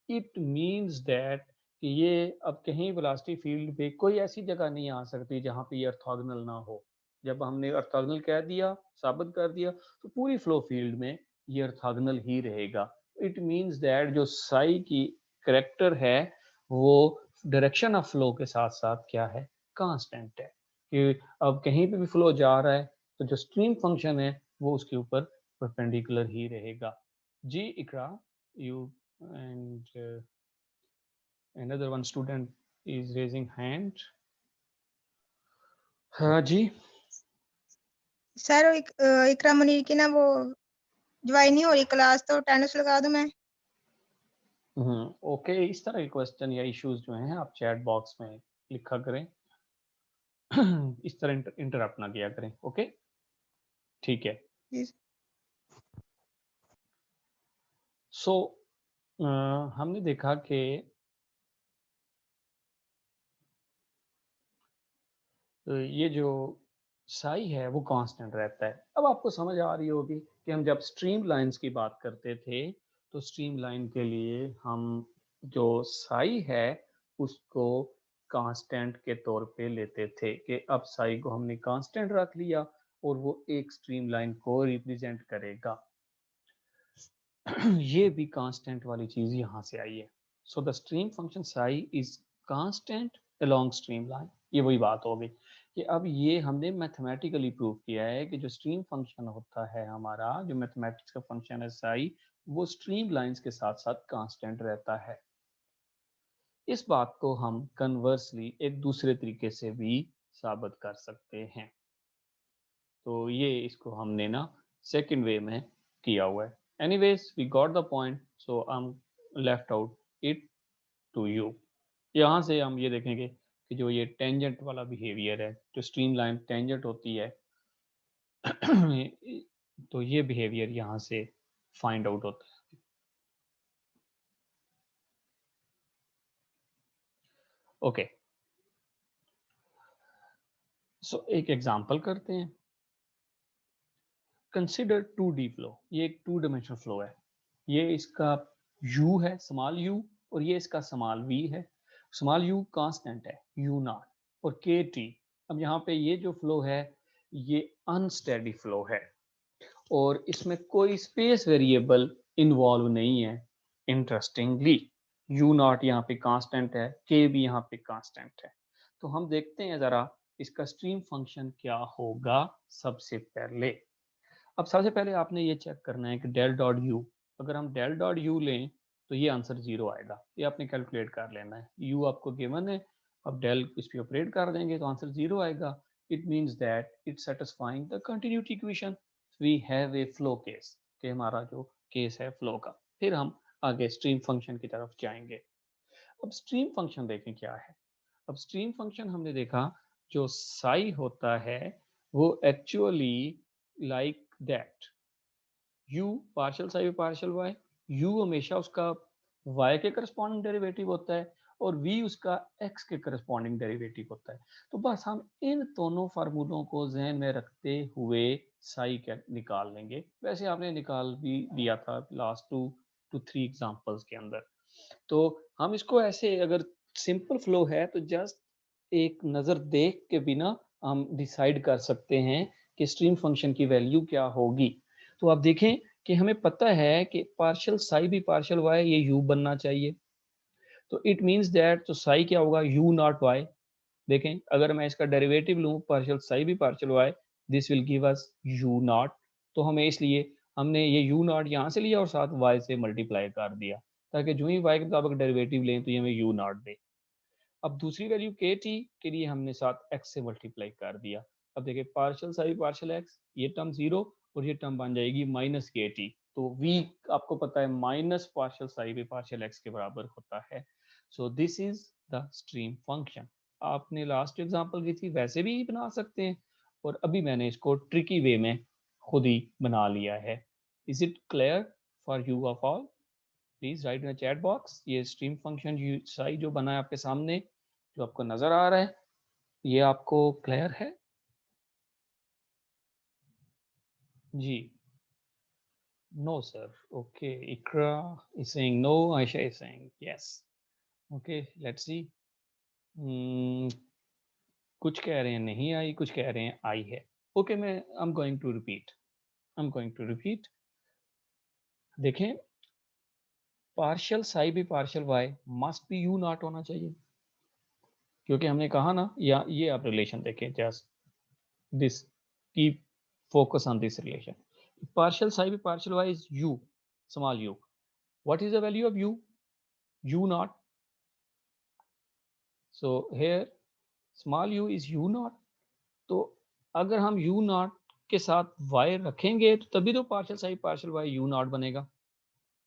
इट मीन्स दैट कि ये अब कहीं वेलोसिटी फील्ड पे कोई ऐसी जगह नहीं आ सकती जहाँ पे ये ऑर्थोगोनल ना हो। जब हमने ऑर्थोगोनल कह दिया, साबित कर दिया, तो पूरी फ्लो फील्ड में ये ऑर्थोगोनल ही रहेगा। इट मीन्स दैट जो साई की करेक्टर है वो डायरेक्शन ऑफ फ्लो के साथ साथ क्या है, कांस्टेंट है, कि अब कहीं पे भी फ्लो जा रहा है तो जो स्ट्रीम फंक्शन है वो उसके ऊपर परपेंडिकुलर ही रहेगा। जी Iqra, you and another one student is raising hand। हाँ जी सर इकरा मुनीर की ना वो ज्वाइन नहीं हो रही क्लास, तो अटेंडेंस लगा दूं मैं? ओके, इस तरह के क्वेश्चन या इश्यूज जो हैं आप चैट बॉक्स में लिखा करें। इस तरह इंटरप्ट ना किया करें। ओके ठीक है। सो हमने देखा कि ये जो साई है वो कांस्टेंट रहता है। अब आपको समझ आ रही होगी कि हम जब स्ट्रीम लाइंस की बात करते थे तो स्ट्रीम लाइन के लिए हम जो साई है उसको कांस्टेंट के तौर पे लेते थे कि अब साई को हमने कांस्टेंट रख लिया और वो एक स्ट्रीम लाइन को रिप्रेजेंट करेगा। ये भी कांस्टेंट वाली चीज यहाँ से आई है। So the stream function psi is constant along stream line. ये वही बात हो गई कि अब ये हमने मैथमेटिकली प्रूव किया है कि जो स्ट्रीम फंक्शन होता है हमारा, जो मैथमेटिक्स का फंक्शन है साई, वो स्ट्रीम लाइंस के साथ साथ कांस्टेंट रहता है। इस बात को हम कन्वर्सली एक दूसरे तरीके से भी साबित कर सकते हैं। तो ये इसको हमने ना सेकंड वे में किया हुआ है। Anyways we got the point, so I am left out it to you. यहाँ से हम ये देखेंगे कि जो ये टेंजेंट वाला बिहेवियर है, जो स्ट्रीम लाइन टेंजेंट होती है तो ये बिहेवियर यहाँ से फाइंड आउट होता है। ओके सो एक एग्जांपल करते हैं। Consider 2D flow. ये एक 2 डायमेंशनल फ्लो है। ये इसका u है, स्मॉल u, और ये इसका स्मॉल v है। स्मॉल u कांस्टेंट है u नॉट और kt। अब यहाँ पे ये जो फ्लो है ये अनस्टेडी फ्लो है और इसमें कोई स्पेस वेरिएबल इन्वॉल्व नहीं है। इंटरेस्टिंगली यू नॉट यहाँ पे कांस्टेंट है, के भी यहाँ पे कांस्टेंट है। तो हम देखते हैं ज़रा इसका स्ट्रीम फंक्शन क्या होगा। सबसे पहले सबसे पहले आपने ये चेक करना है कि डेल डॉट यू, अगर हम डेल डॉट यू लें तो ये आंसर 0 आएगा। ये आपने कैलकुलेट कर लेना है। यू आपको गिवन है, अब डेल इस पर ऑपरेट कर देंगे तो आंसर 0 आएगा। It means that it satisfying the continuity equation. We have a flow case, कि हमारा जो केस है फ्लो का। फिर हम आगे स्ट्रीम फंक्शन की तरफ जाएंगे। अब स्ट्रीम फंक्शन देखें क्या है। अब स्ट्रीम फंक्शन हमने देखा जो साई होता है वो actually like that, u partial psi partial y, u हमेशा उसका y के करस्पॉन्डिंग डेरिवेटिव होता है और v उसका x के करस्पॉन्डिंग डेरिवेटिव होता है। तो बस हम इन दोनों फार्मूलों को जहन में रखते हुए साई निकाल लेंगे। वैसे आपने निकाल भी लिया था लास्ट 2 to 3 एग्जांपल्स के अंदर। तो हम इसको ऐसे, अगर सिंपल फ्लो है तो जस्ट एक नज़र देख के बिना हम डिसाइड कर सकते हैं कि स्ट्रीम फंक्शन की वैल्यू क्या होगी। तो आप देखें कि हमें पता है कि पार्शियल साई भी पार्शियल वाई ये यू बनना चाहिए। तो इट मींस दैट तो साई क्या होगा, यू नॉट वाई। देखें अगर मैं इसका डेरिवेटिव लूँ पार्शियल साई भी partial y, this will give us u naught. तो हमें इसलिए हमने ये यू नॉट यहाँ से लिया और साथ वाई से मल्टीप्लाई कर दिया, ताकि जो ही वाई के मुताबिक डेरिवेटिव लें तो ये हमें यू नॉट दे। अब दूसरी वैल्यू के टी के लिए हमने साथ एक्स से मल्टीप्लाई कर दिया। अब देखिए पार्शियल साई पार्शियल एक्स, ये टर्म 0 और ये टर्म बन जाएगी माइनस के टी। तो v आपको पता है माइनस पार्शियल साई भी पार्शियल एक्स के बराबर होता है। सो this is the stream function. आपने लास्ट एग्जांपल की थी वैसे भी बना सकते हैं, और अभी मैंने इसको ट्रिकी वे में खुद ही बना लिया है। Is it clear for you of all? Please right in the chat box. ये स्ट्रीम फंक्शन यू साई जो बना है आपके सामने, जो आपको नजर आ रहा है, ये आपको क्लियर है? जी, no sir. Okay, Iqra is saying no, Aisha is saying yes. Okay, let's see. कुछ कह रहे हैं नहीं आई, कुछ कह रहे हैं आई है। ओके, मैं I'm going to repeat. देखें पार्शियल साई भी partial y must be u naught होना चाहिए, क्योंकि हमने कहा ना, या ये आप रिलेशन देखें, just this, keep focus on this relation. Partial psi by partial y is u, small u. What is the value of u? U naught. So here small u is u naught. तो अगर हम u naught के साथ y रखेंगे तो तभी तो partial psi partial y u naught बनेगा।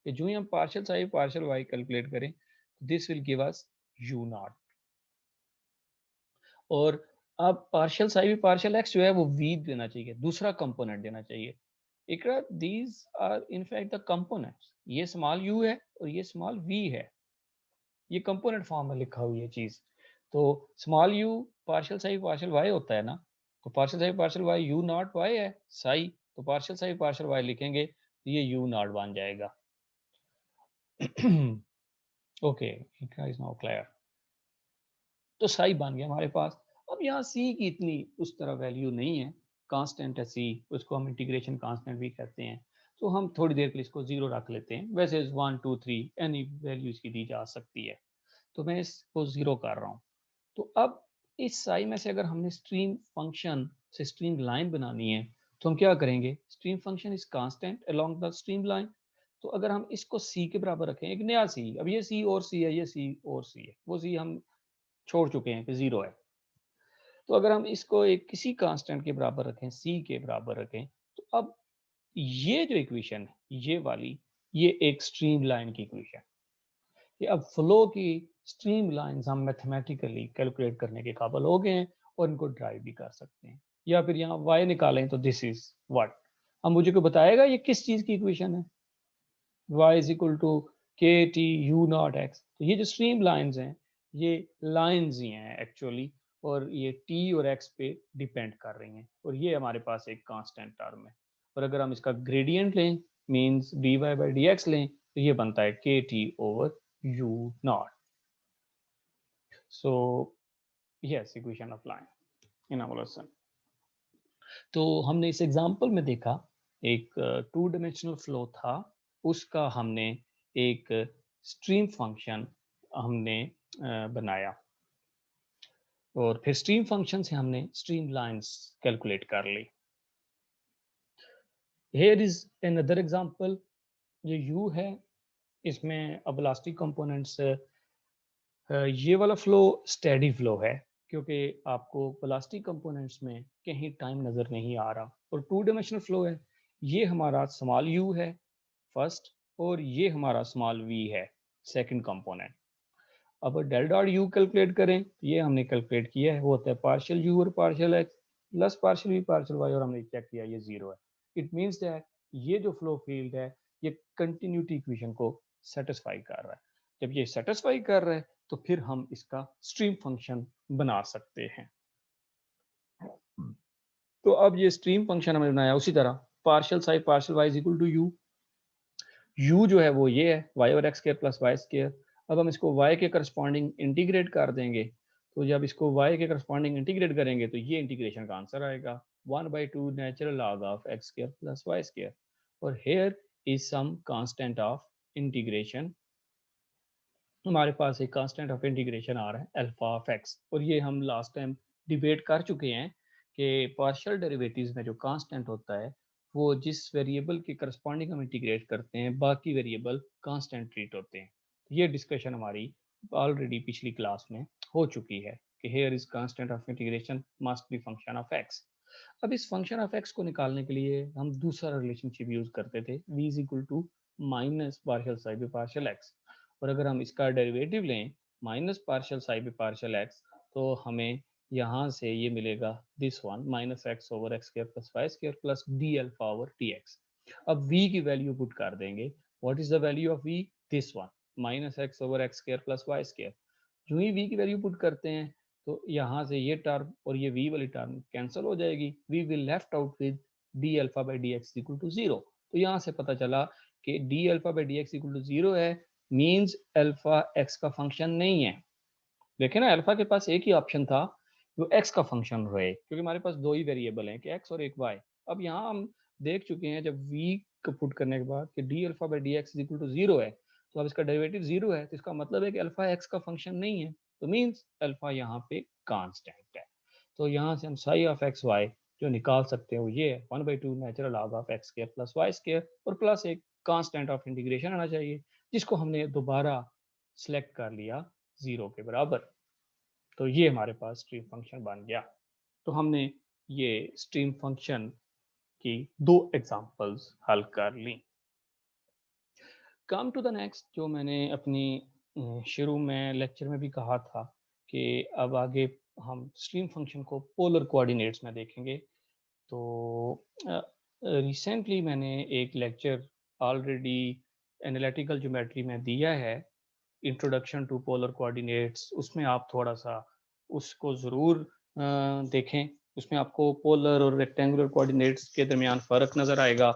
कि जो ही हम partial psi partial y calculate करें, this will give us u naught। और अब पार्शियल साई भी पार्शियल x जो है वो v देना चाहिए, दूसरा कंपोनेंट देना चाहिए। Iqra these are in fact the components. ये स्मॉल u है और ये स्मॉल v है, ये कंपोनेंट फॉर्म में लिखा हुई है चीज। तो small u partial psi partial y होता है ना, तो partial psi partial y u not y है साई, तो पार्शियल साई पार्शियल y लिखेंगे तो ये u नॉट बन जाएगा। Okay, is now clear. तो साई बन गया हमारे पास। अब यहाँ सी की इतनी उस तरह वैल्यू नहीं है, कांस्टेंट है सी, उसको हम इंटीग्रेशन कांस्टेंट भी कहते हैं। तो हम थोड़ी देर के लिए इसको 0 रख लेते हैं। वैसे 1 2 3 एनी वैल्यू इसकी दी जा सकती है, तो मैं इसको 0 कर रहा हूँ। तो अब इस साई में से अगर हमने स्ट्रीम फंक्शन से स्ट्रीम लाइन बनानी है तो हम क्या करेंगे, stream function is constant along the stream line. तो अगर हम इसको सी के बराबर रखें, एक नया सी, अब ये सी और सी है, ये सी और सी है, वो सी हम छोड़ चुके हैं कि 0 है। तो अगर हम इसको एक किसी कांस्टेंट के बराबर रखें, सी के बराबर रखें, तो अब ये जो इक्वेशन है, ये वाली, ये एक स्ट्रीम लाइन की इक्वेशन, कि अब फ्लो की स्ट्रीम लाइंस हम मैथमेटिकली कैलकुलेट करने के काबिल हो गए हैं और इनको ड्राइव भी कर सकते हैं। या फिर यहाँ y निकालें तो दिस इज व्हाट। अब मुझे को बताएगा ये किस चीज की इक्वेशन है, y इज इक्वल टू के टी यू नॉट एक्स। तो ये जो स्ट्रीम लाइंस हैं ये लाइंस ही हैं एक्चुअली, और ये t और x पे डिपेंड कर रही हैं, और ये हमारे पास एक कांस्टेंट टर्म है। और अगर हम इसका ग्रेडियंट लें, मींस dy बाई dx लें, तो ये बनता है के T over u naught. So yes, equation of line in our lesson. तो हमने इस एग्जांपल में देखा एक 2 डायमेंशनल फ्लो था, उसका हमने एक स्ट्रीम फंक्शन हमने बनाया और फिर स्ट्रीम फंक्शन से हमने स्ट्रीम लाइंस कैलकुलेट कर ली। Here is another example, जो U है इसमें अब इलास्टिक कंपोनेंट्स, ये वाला फ्लो स्टेडी फ्लो है क्योंकि आपको प्लास्टिक कंपोनेंट्स में कहीं टाइम नज़र नहीं आ रहा, और 2 डायमेंशनल फ्लो है। ये हमारा स्मॉल u है फर्स्ट और ये हमारा स्मॉल v है सेकंड कंपोनेंट। अब डेल डॉट u कैलकुलेट करें तो ये हमने कैलकुलेट किया है, वो होता है पार्शियल u और partial x plus partial v partial y, और हमने चेक किया ये 0 है। इट मीन्स दैट ये जो फ्लो फील्ड है ये कंटिन्यूटी इक्वेशन को सेटिस्फाई कर रहा है। जब ये सेटिस्फाई कर रहा है तो फिर हम इसका स्ट्रीम फंक्शन बना सकते हैं। तो अब ये स्ट्रीम फंक्शन हमने बनाया, उसी तरह partial psi partial y is equal to u. U जो है वो ये है वाई और x square plus y square. अब हम इसको वाई के करस्पॉन्डिंग इंटीग्रेट कर देंगे, तो जब इसको वाई के करस्पॉन्डिंग इंटीग्रेट करेंगे तो ये इंटीग्रेशन का आंसर आएगा 1/2 natural log of x square plus y square, और here is some constant of integration. हमारे पास एक कांस्टेंट ऑफ इंटीग्रेशन आ रहा है अल्फा ऑफ एक्स, और ये हम लास्ट टाइम डिबेट कर चुके हैं कि पार्शियल डेरिवेटिव्स में जो कांस्टेंट होता है वो जिस वेरिएबल के करस्पॉन्डिंग हम इंटीग्रेट करते हैं बाकी वेरिएबल कांस्टेंट ट्रीट होते हैं। ये डिस्कशन हमारी ऑलरेडी पिछली क्लास में हो चुकी है कि here is constant of integration must be function of x. अब इस फंक्शन ऑफ एक्स को निकालने के लिए हम दूसरा रिलेशनशिप यूज करते थे, v is equal to minus partial psi by partial x, और अगर हम इसका डेरिवेटिव लें minus partial psi by partial x तो हमें यहाँ से ये मिलेगा this one minus x over x square plus y square plus d alpha over t x. अब v की वैल्यू पुट कर देंगे, what is the value of v, this one minus x over x square plus y square. जो ही v की value put करते हैं तो यहाँ से ये टर्म और ये v वाली टर्म कैंसिल हो जाएगी, v will left out with d alpha by d x equal to 0। तो यहाँ से पता चला कि d alpha by d x equal to 0 है, मीन्स अल्फा एक्स का फंक्शन नहीं है। देखे ना, अल्फा के पास एक ही ऑप्शन था वो एक्स का फंक्शन रहे, क्योंकि हमारे पास दो ही वेरिएबल हैं कि एक्स और एक वाई। अब यहाँ हम देख चुके हैं जब v को पुट करने के बाद कि d alpha by d x equal to 0 है, तो अब इसका डेरिवेटिव 0 है, तो इसका मतलब है कि अल्फा एक्स का फंक्शन नहीं है, तो मीन्स अल्फा यहाँ पे कांस्टेंट है। तो यहाँ से हम साई ऑफ एक्स वाई जो निकाल सकते हैं वो ये है 1/2 natural log of x square plus y square, और प्लस एक कांस्टेंट ऑफ इंटीग्रेशन आना चाहिए जिसको हमने दोबारा सिलेक्ट कर लिया 0 के बराबर। तो ये हमारे पास स्ट्रीम फंक्शन बन गया। तो हमने ये स्ट्रीम फंक्शन की 2 एग्जांपल्स हल कर ली। कम टू द नेक्स्ट, जो मैंने अपनी शुरू में लेक्चर में भी कहा था कि अब आगे हम स्ट्रीम फंक्शन को पोलर कोऑर्डिनेट्स में देखेंगे। तो रिसेंटली मैंने एक लेक्चर ऑलरेडी एनालिटिकल ज्योमेट्री में दिया है, इंट्रोडक्शन टू पोलर कोऑर्डिनेट्स। उसमें आप थोड़ा सा उसको ज़रूर देखें, उसमें आपको पोलर और रेक्टेंगुलर कोऑर्डिनेट्स के दरमियान फ़र्क नज़र आएगा,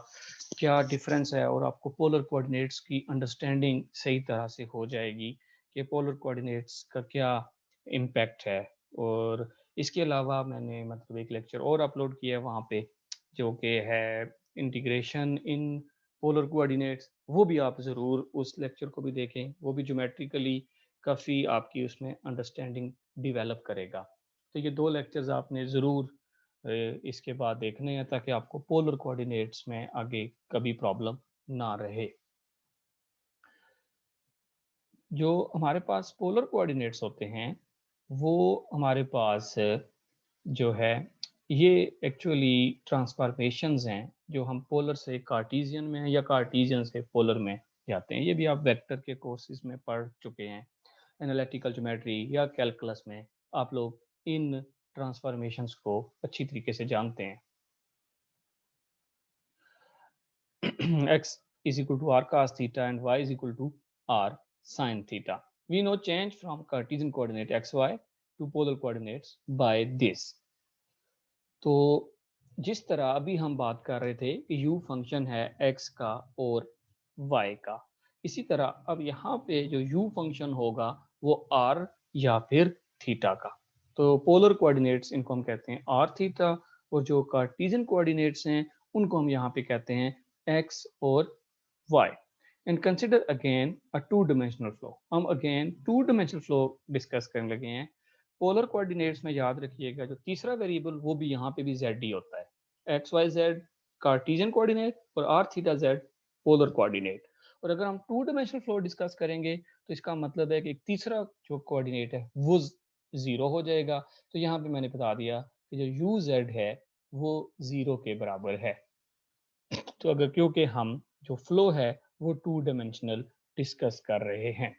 क्या डिफरेंस है, और आपको पोलर कोऑर्डिनेट्स की अंडरस्टैंडिंग सही तरह से हो जाएगी कि पोलर कोऑर्डिनेट्स का क्या इम्पैक्ट है। और इसके अलावा मैंने मतलब एक लेक्चर और अपलोड किया है वहाँ पे जो कि है इंटीग्रेशन इन पोलर कोऑर्डिनेट्स, वो भी आप ज़रूर उस लेक्चर को भी देखें, वो भी ज्योमेट्रिकली काफ़ी आपकी उसमें अंडरस्टैंडिंग डेवलप करेगा। तो ये 2 लेक्चर्स आपने ज़रूर इसके बाद देखने हैं ताकि आपको पोलर कोऑर्डिनेट्स में आगे कभी प्रॉब्लम ना रहे। जो हमारे पास पोलर कोऑर्डिनेट्स होते हैं वो हमारे पास जो है ये एक्चुअली ट्रांसफॉर्मेशंस हैं जो हम पोलर से कार्टीजियन में या कार्टीजियन से पोलर में जाते हैं। ये भी आप वेक्टर के कोर्सेज में पढ़ चुके हैं, एनालिटिकल ज्योमेट्री या कैलकुलस में आप लोग इन ट्रांसफॉर्मेशंस को अच्छी तरीके से जानते हैं। x is equal to r cos theta and y is equal to r sin theta. We know change from Cartesian coordinate xy to polar coordinates by this. तो जिस तरह अभी हम बात कर रहे थे कि u फंक्शन है x का और y का, इसी तरह अब यहाँ पे जो u फंक्शन होगा वो r या फिर थीटा का। तो पोलर कोऑर्डिनेट्स इनको हम कहते हैं r थीटा, और जो कार्टेशियन कोऑर्डिनेट्स हैं उनको हम यहाँ पे कहते हैं x और y। And consider again a two dimensional flow. हम again two dimensional flow discuss करने लगे हैं। पोलर कोऑर्डिनेट्स में याद रखिएगा जो तीसरा वेरिएबल वो भी यहाँ पे भी जेड ही होता है। X y z cartesian coordinate और r theta z polar coordinate. और अगर हम टू डिमेंशनल फ्लो डिस्कस करेंगे तो इसका मतलब है कि एक तीसरा जो कोऑर्डिनेट है वो जीरो हो जाएगा। तो यहाँ पे मैंने बता दिया कि जो यू जेड है वो जीरो के बराबर है। तो अगर क्योंकि हम जो फ्लो है वो टू डायमेंशनल डिस्कस कर रहे हैं।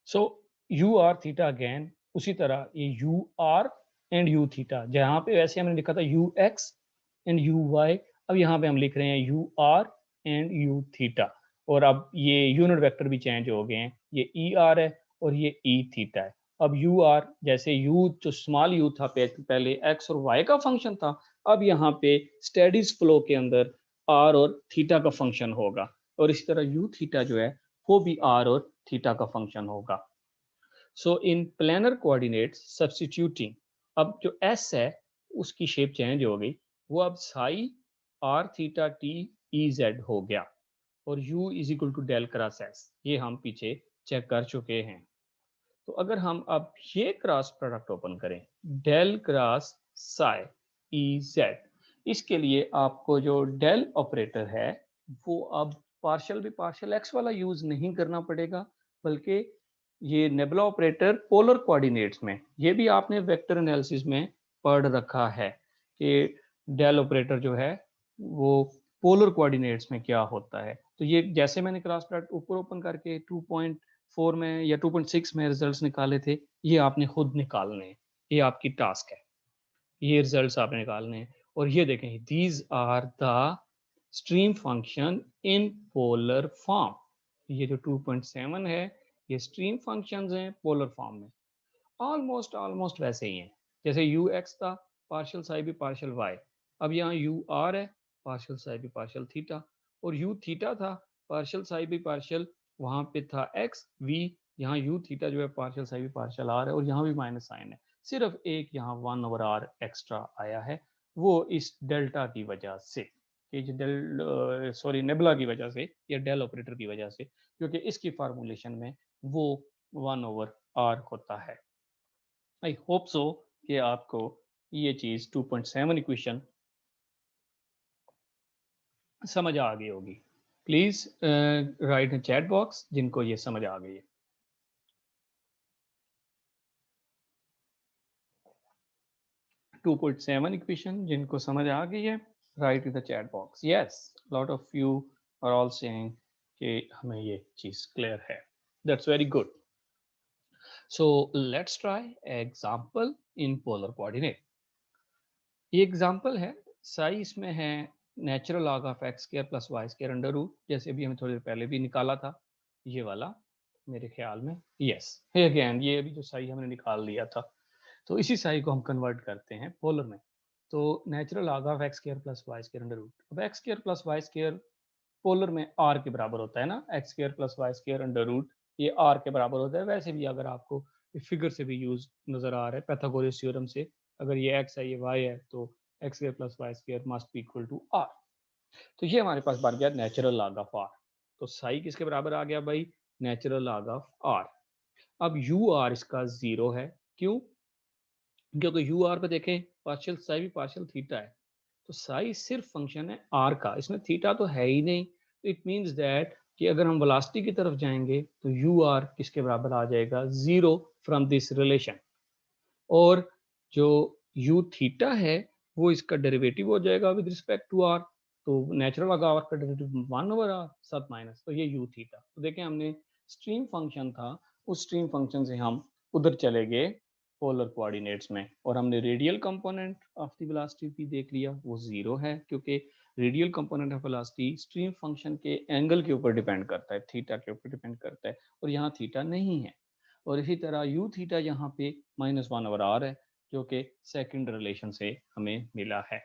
So u r theta again उसी तरह ये u r and u theta, जहां पे वैसे हमने लिखा था u x and u y, अब यहाँ पे हम लिख रहे हैं u r and u theta. और अब ये यूनिट वेक्टर भी चेंज हो गए हैं, ये ई आर है और ये ई थीटा है। अब यू आर जैसे यू जो स्मॉल यू था पहले एक्स और वाई का फंक्शन था, अब यहाँ पे स्टेडीज फ्लो के अंदर आर और थीटा का फंक्शन होगा। और इसी तरह यू थीटा जो है वो भी आर और थीटा का फंक्शन होगा। सो इन प्लेनर कोऑर्डिनेट्स सब्स्टिट्यूटिंग, अब जो एस है उसकी शेप चेंज हो गई, वो अब psi r theta t e z हो गया और u is equal to del cross s, ये हम पीछे चेक कर चुके हैं। तो अगर हम अब ये क्रॉस प्रोडक्ट ओपन करें del cross psi e z, इसके लिए आपको जो डेल ऑपरेटर है वो अब पार्शियल भी पार्शियल एक्स वाला यूज नहीं करना पड़ेगा, बल्कि ये नेबुला ऑपरेटर पोलर कोऑर्डिनेट्स में, ये भी आपने वेक्टर एनालिसिस में पढ़ रखा है कि डेल ऑपरेटर जो है वो पोलर कोऑर्डिनेट्स में क्या होता है। तो ये जैसे मैंने क्रॉस प्रोडक्ट ऊपर ओपन करके 2.4 में या 2.6 में रिजल्ट्स निकाले थे, ये आपने खुद निकालने हैं, ये आपकी टास्क है, ये रिजल्ट्स आपने निकालने हैं। और ये देखें these are the stream function in polar form, ये जो 2.7 है ये स्ट्रीम फंक्शंस हैं पोलर फॉर्म में। ऑलमोस्ट वैसे ही हैं जैसे यू एक्स था पार्शियल साई भी पार्शियल वाई, अब यहाँ यू आर है पार्शियल साई भी पार्शियल थीटा, और यू थीटा था पार्शियल साई भी पार्शियल, वहाँ पे था एक्स वी, यहाँ यू थीटा जो है पार्शियल साई भी पार्शियल आर है और यहाँ भी माइनस साइन है। सिर्फ एक यहाँ 1/r एक्स्ट्रा आया है, वो इस डेल्टा की वजह से, कि जो नेबुला की वजह से या डेल ऑपरेटर की वजह से, क्योंकि इसकी फार्मूलेशन में वो 1/r होता है। आई होप सो कि आपको ये चीज 2.7 इक्वेशन समझ आ गई होगी। Please right in chat box जिनको ये समझ आ गई है। टू 2.7 इक्वेशन जिनको समझ आ गई है, write in the chat box. Yes, lot of you are all saying कि हमें ये चीज क्लियर है। That's very good. So let's try example in polar coordinate. ये एग्जाम्पल है, साई इसमें है natural log of x square plus y square under root, जैसे भी हमें थोड़ी देर पहले भी निकाला था ये वाला मेरे ख्याल में। यस, अगेन ये अभी जो साई हमने निकाल लिया था, तो इसी साई को हम कन्वर्ट करते हैं पोलर में। तो natural log of x square plus y square under root, अब x square plus y square polar में आर के बराबर होता है ना, x square plus y square under root ये आर के बराबर होता है। वैसे भी अगर आपको फिगर से भी यूज नजर आ रहा है पैथागोरस थ्योरम से, अगर ये एक्स है ये वाई है तो x square plus y square must be equal to r. तो ये हमारे पास बन गया नेचुरल लॉग ऑफ आर। तो साई किसके बराबर आ गया भाई, नेचुरल लॉग ऑफ आर। अब यू आर इसका 0 है, क्यों, क्योंकि यू आर पे देखें पार्शियल साई भी पार्शियल थीटा है, तो साई सिर्फ फंक्शन है आर का, इसमें थीटा तो है ही नहीं। इट मीन्स दैट कि अगर हम वेलोसिटी की तरफ जाएंगे तो यू आर किसके बराबर आ जाएगा, 0 फ्रॉम दिस रिलेशन। और जो यू थीटा है वो इसका डेरिवेटिव हो जाएगा विद रिस्पेक्ट टू आर, तो नेचुरल लॉग आर का डेरिवेटिव 1/r साथ माइनस, तो ये यू थीटा। तो देखें हमने स्ट्रीम फंक्शन था, उस स्ट्रीम फंक्शन से हम उधर चले गए पोलर कोऑर्डिनेट्स में, और हमने radial component of the velocity भी देख लिया, वो 0 है, क्योंकि radial component of velocity stream function के एंगल के ऊपर डिपेंड करता है, थीटा के ऊपर डिपेंड करता है, और यहाँ थीटा नहीं है। और इसी तरह यू थीटा यहाँ पे -1/r है, जो कि सेकंड रिलेशन से हमें मिला है।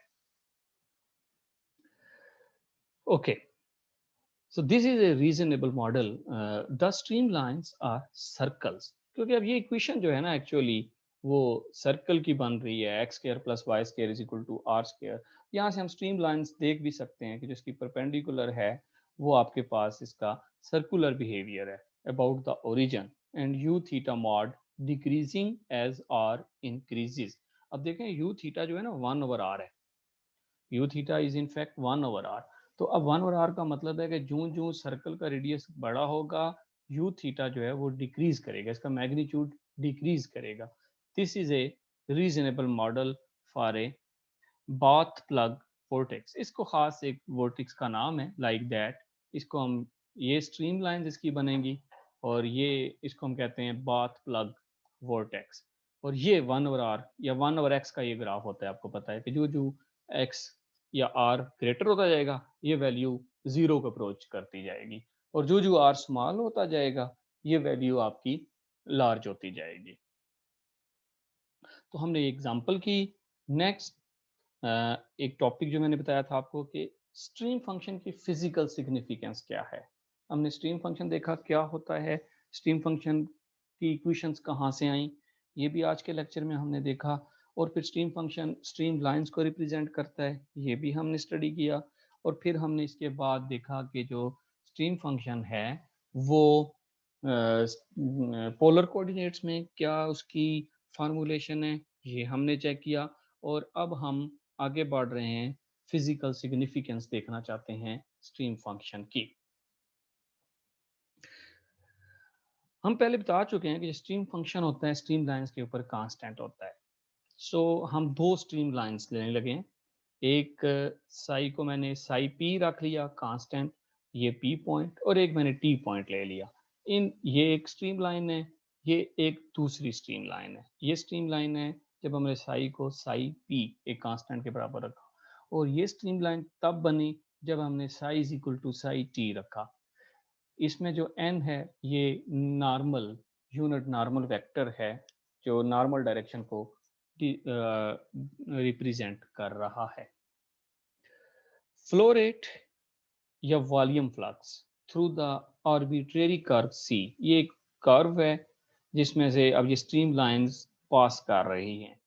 Okay, so this is a reasonable model, the stream lines are circles, क्योंकि अब ये इक्वेशन जो है ना एक्चुअली वो सर्कल की बन रही है, x square plus y square is equal to r square. यहाँ से हम स्ट्रीम लाइंस देख भी सकते हैं कि जो इसकी परपेंडिकुलर है वो आपके पास इसका सर्कुलर बिहेवियर है about the origin and u theta mod decreasing as r increases. अब देखें यू थीटा जो है ना 1/r है, u theta is in fact 1/r। तो अब 1/r का मतलब है कि जूं जूं सर्कल का रेडियस बड़ा होगा यू थीटा जो है वो डिक्रीज करेगा, इसका मैग्नीट्यूड डिक्रीज करेगा। This is a reasonable model for a bath plug vortex. इसको खास एक वोर्टेक्स का नाम है लाइक दैट। इसको हम, ये स्ट्रीम लाइन इसकी बनेगी और ये इसको हम कहते हैं बाथ प्लग वोर्टेक्स। और ये 1/r या 1/x का ये ग्राफ होता है। आपको पता है कि जो जो x या r ग्रेटर होता जाएगा ये वैल्यू 0 को अप्रोच करती जाएगी, और जो जो r स्मॉल होता जाएगा ये वैल्यू आपकी लार्ज होती जाएगी। तो हमने एग्जांपल की। नेक्स्ट एक टॉपिक जो मैंने बताया था आपको कि स्ट्रीम फंक्शन की फिजिकल सिग्निफिकेंस क्या है। हमने स्ट्रीम फंक्शन देखा क्या होता है, स्ट्रीम फंक्शन की इक्वेशंस कहाँ से आई, ये भी आज के लेक्चर में हमने देखा। और फिर स्ट्रीम फंक्शन स्ट्रीम लाइंस को रिप्रेजेंट करता है, ये भी हमने स्टडी किया। और फिर हमने इसके बाद देखा कि जो स्ट्रीम फंक्शन है वो पोलर कोऑर्डिनेट्स में क्या उसकी फार्मूलेशन है, ये हमने चेक किया। और अब हम आगे बढ़ रहे हैं, फिजिकल सिग्निफिकेंस देखना चाहते हैं स्ट्रीम फंक्शन की। हम पहले बता चुके हैं कि स्ट्रीम फंक्शन होता है स्ट्रीम लाइंस के ऊपर कांस्टेंट होता है। सो हम दो स्ट्रीम लाइंस लेने लगे हैं। एक साई को मैंने साई पी रख लिया कांस्टेंट, ये पी पॉइंट, और एक मैंने टी पॉइंट ले लिया। ये एक स्ट्रीम लाइन है, ये एक दूसरी स्ट्रीम लाइन है। ये स्ट्रीम लाइन है जब हमने साई को साई पी एक कांस्टेंट के बराबर रखा, और ये स्ट्रीम लाइन तब बनी जब हमने psi is equal to psi t रखा। इसमें जो n है ये नॉर्मल यूनिट नॉर्मल वेक्टर है जो नॉर्मल डायरेक्शन को रिप्रेजेंट कर रहा है। फ्लो रेट या volume flux through the arbitrary curve C, ये एक कर्व है जिसमें से अब ये स्ट्रीम लाइंस पास कर रही हैं।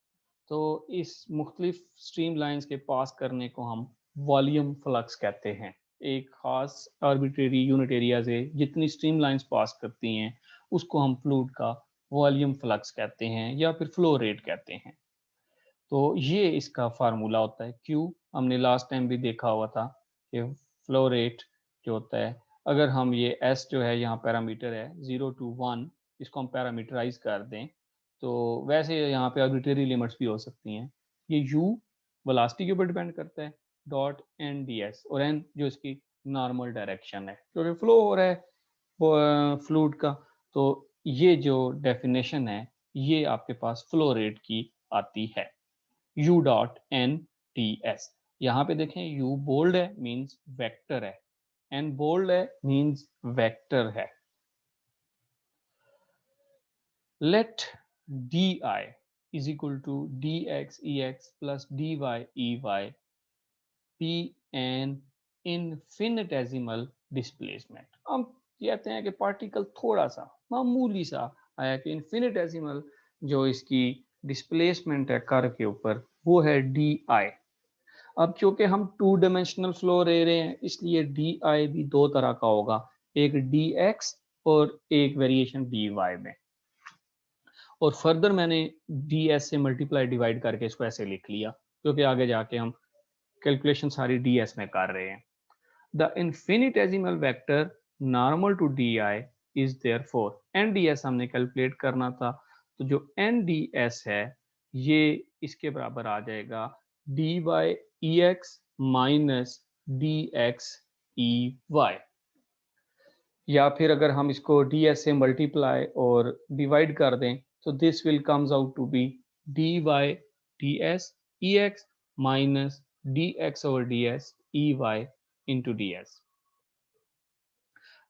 तो इस मुख्तलिफ स्ट्रीम लाइंस के पास करने को हम वॉल्यूम फ्लक्स कहते हैं। एक खास आर्बिट्रेरी यूनिट एरिया से जितनी स्ट्रीम लाइंस पास करती हैं उसको हम फ्लूइड का वॉल्यूम फ्लक्स कहते हैं या फिर फ्लो रेट कहते हैं। तो ये इसका फार्मूला होता है Q। हमने लास्ट टाइम भी देखा हुआ था कि फ्लो रेट जो होता है, अगर हम ये S जो है यहाँ पैरामीटर है 0 to 1, इसको हम पैरामीटराइज कर दें तो वैसे यहाँ पे आर्बिट्रेरी लिमिट्स भी हो सकती हैं। ये U वेलोसिटी के ऊपर डिपेंड करता है, डॉट एन डी एस, और एन जो इसकी नॉर्मल डायरेक्शन है क्योंकि फ्लो हो रहा है फ्लूइड का। तो ये जो डेफिनेशन है ये आपके पास फ्लो रेट की आती है, U dot N T S. यहाँ पे देखें U बोल्ड है मींस वेक्टर है, N बोल्ड है मींस वेक्टर है। Let D I is equal to D X E x plus D Y E Y P N infinitesimal displacement. हम कहते हैं कि पार्टिकल थोड़ा सा मामूली सा आया कि इनफिनिटेसिमल जो इसकी डिस्प्लेसमेंट है कर्व के ऊपर वो है डी आई। अब क्योंकि हम 2 डायमेंशनल फ्लो ले रहे हैं इसलिए डी आई भी दो तरह का होगा, एक डी एक्स और एक वेरिएशन डी वाई में। और फर्दर मैंने डी एस से मल्टीप्लाई डिवाइड करके इसको ऐसे लिख लिया क्योंकि आगे जाके हम कैलकुलेशन सारी डी एस में कर रहे हैं। The infinitesimal vector normal to D I is therefore N D S हमने कैलकुलेट करना था, तो जो एन डी एस है ये इसके बराबर आ जाएगा D Y E X minus D X ई वाई। या फिर अगर हम इसको डी एस से मल्टीप्लाई और डिवाइड कर दें तो this will comes out to be D Y D S E X minus D X over D S E Y into D S.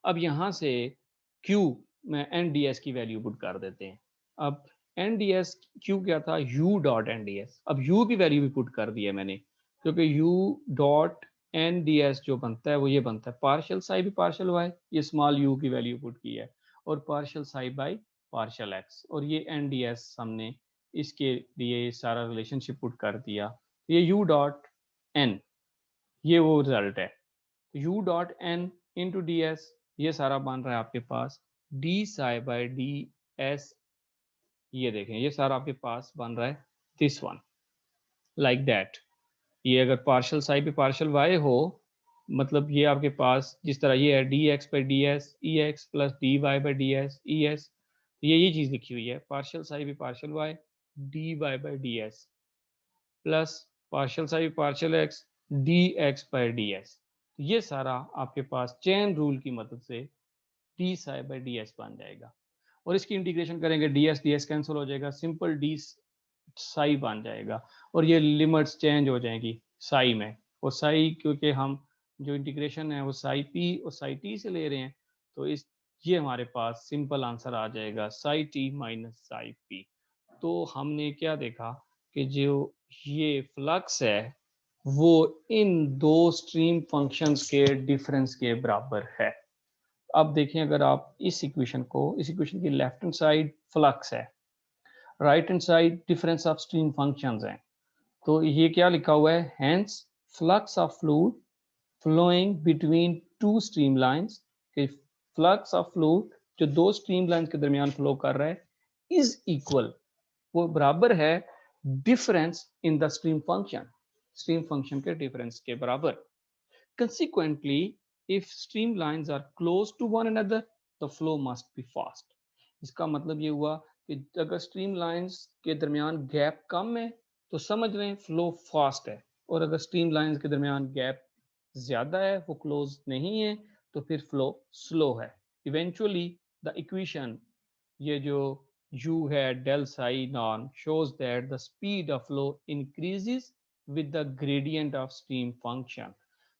अब यहाँ से Q में एन डी एस की वैल्यू पुट कर देते हैं। अब एन डी एस Q क्या था, U dot n D S. अब U की वैल्यू भी पुट कर दी है मैंने क्योंकि U dot n D s जो बनता है वो ये बनता है पार्शियल साई भी पार्शियल वाई, ये स्मॉल u की वैल्यू पुट की है, और partial psi by partial x, और ये एन डी एस हमने इसके लिए सारा रिलेशनशिप पुट कर दिया, ये u डॉट n, ये वो रिजल्ट है। u dot n into D S, ये सारा बन रहा है आपके पास D psi by D S, ये देखें ये सारा आपके पास बन रहा है दिस वन लाइक दैट। ये अगर पार्शियल साई पे पार्शियल वाई हो, मतलब ये आपके पास जिस तरह ये है d x by D S E x plus D y by D S e s, ये चीज़ लिखी हुई है पार्शियल साई पे partial y d y by D s plus partial psi partial x d x by D S. ये सारा आपके पास चेन रूल की मदद से d psi by D s बन जाएगा, और इसकी इंटीग्रेशन करेंगे डी एस कैंसिल हो जाएगा, सिंपल डी साई बन जाएगा, और ये लिमिट्स चेंज हो जाएंगी साई में, और साई क्योंकि हम जो इंटीग्रेशन है वो साई पी और साई टी से ले रहे हैं, तो इस ये हमारे पास सिंपल आंसर आ जाएगा Sai T minus psi P. तो हमने क्या देखा कि जो ये फ्लक्स है वो इन दो स्ट्रीम फंक्शंस के डिफरेंस के बराबर है। अब देखें अगर आप इस इक्वेशन की लेफ्ट हैंड साइड फ्लक्स है, right hand side difference of stream functions हैं, तो ये क्या लिखा हुआ है, hence flux of fluid flowing between two stream lines, कि फ्लक्स ऑफ फ्लूइड जो दो स्ट्रीम लाइंस के दरमियान फ्लो कर रहा है इज इक्वल, वो बराबर है difference in the stream function के डिफरेंस के बराबर। Consequently if stream lines are close to one another the flow must be fast. इसका मतलब ये हुआ कि अगर स्ट्रीम लाइंस के दरमियान गैप कम है तो समझ लें फ्लो फास्ट है, और अगर स्ट्रीम लाइंस के दरमियान गैप ज़्यादा है, वो क्लोज नहीं है, तो फिर फ्लो स्लो है। इवेंचुअली द इक्वेशन ये जो u है del psi norm shows that the speed of flow increases with the gradient of stream function.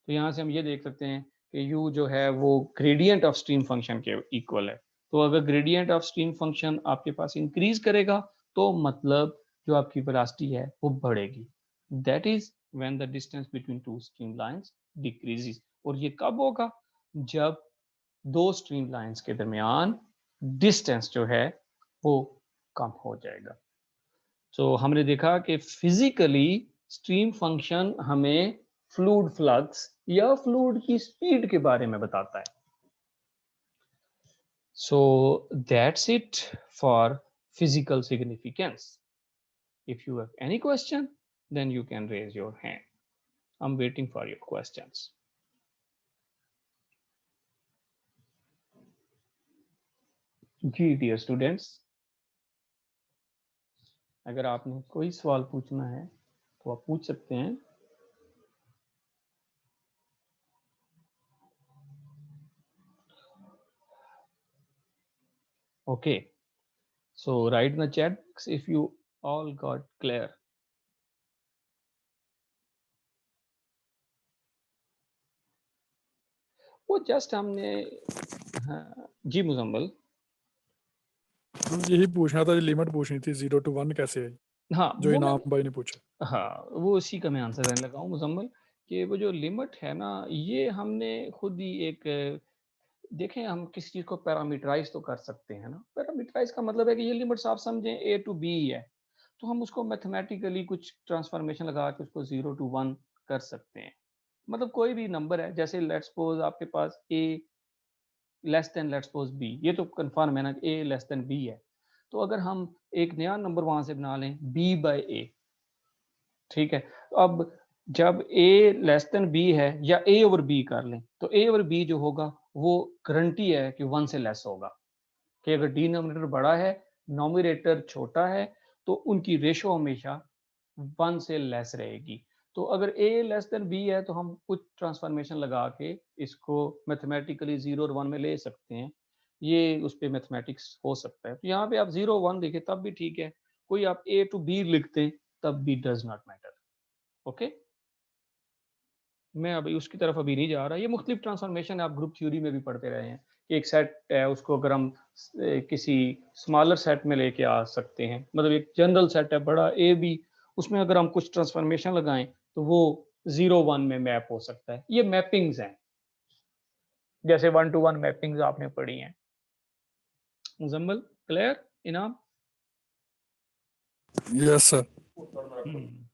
तो यहाँ से हम ये देख सकते हैं कि u जो है वो ग्रेडियंट ऑफ स्ट्रीम फंक्शन के इक्वल है। तो अगर ग्रेडियंट ऑफ स्ट्रीम फंक्शन आपके पास इंक्रीज करेगा तो मतलब जो आपकी वेलोसिटी है वो बढ़ेगी, that is when the distance between two stream lines decreases. और ये कब होगा, जब दो स्ट्रीम लाइंस के दरमियान डिस्टेंस जो है वो कम हो जाएगा। तो हमने देखा कि फिजिकली स्ट्रीम फंक्शन हमें फ्लूइड फ्लक्स या फ्लूइड की स्पीड के बारे में बताता है। So that's it for physical significance. If you have any question, then you can raise your hand. I'm waiting for your questions. Ji dear students, अगर आपने कोई सवाल पूछना है तो आप पूछ सकते हैं। Okay, so write in the chat box if you all got clear. वो जस्ट हमने हाँ, जी मुजम्मल, यही पूछना था, लिमिट पूछनी थी 0 to 1 कैसे है, हाँ जो वो इनाम भाई ने पूछा। हाँ वो उसी का मैं आंसर देने लगा हूँ मुजम्मल, कि वो जो लिमिट है ना ये हमने खुद ही एक देखें, हम किसी चीज़ को पैरामीटराइज तो कर सकते हैं ना। पैरामीटराइज का मतलब है कि ये लिमिट्स आप समझें a to b है, तो हम उसको मैथमेटिकली कुछ ट्रांसफॉर्मेशन लगा के उसको 0 to 1 कर सकते हैं। मतलब कोई भी नंबर है, जैसे लेट्स सपोज आपके पास a less than let's suppose b, ये तो कन्फर्म है ना a लेस देन b है, तो अगर हम एक नया नंबर वहां से बना लें b by a, ठीक है, तो अब जब a लेस देन b है या a ओवर b कर लें, तो a ओवर b जो होगा वो गारंटी है कि 1 से लेस होगा, कि अगर डिनोमिनेटर बड़ा है नोमिनेटर छोटा है तो उनकी रेशो हमेशा 1 से लेस रहेगी। तो अगर a लेस देन b है तो हम कुछ ट्रांसफॉर्मेशन लगा के इसको मैथमेटिकली 0 और 1 में ले सकते हैं, ये उस पर मैथमेटिक्स हो सकता है। तो यहाँ पे आप 0 1 देखें तब भी ठीक है, कोई आप a to b लिखते हैं तब भी डज नॉट मैटर। ओके, मैं अभी उसकी तरफ अभी नहीं जा रहा, ये मुख्तलिफ ट्रांसफॉर्मेशन आप ग्रुप थ्योरी में भी पढ़ते रहे हैं कि एक सेट है उसको अगर हम किसी स्मॉलर सेट में लेके आ सकते हैं, मतलब एक जनरल सेट है बड़ा ए बी, उसमें अगर हम कुछ ट्रांसफॉर्मेशन लगाएं तो वो 0 1 में मैप हो सकता है। ये मैपिंग्स हैं, जैसे 1 to 1 मैपिंग्स आपने पढ़ी हैं। मुजम्मल क्लियर, इनाम? Yes sir.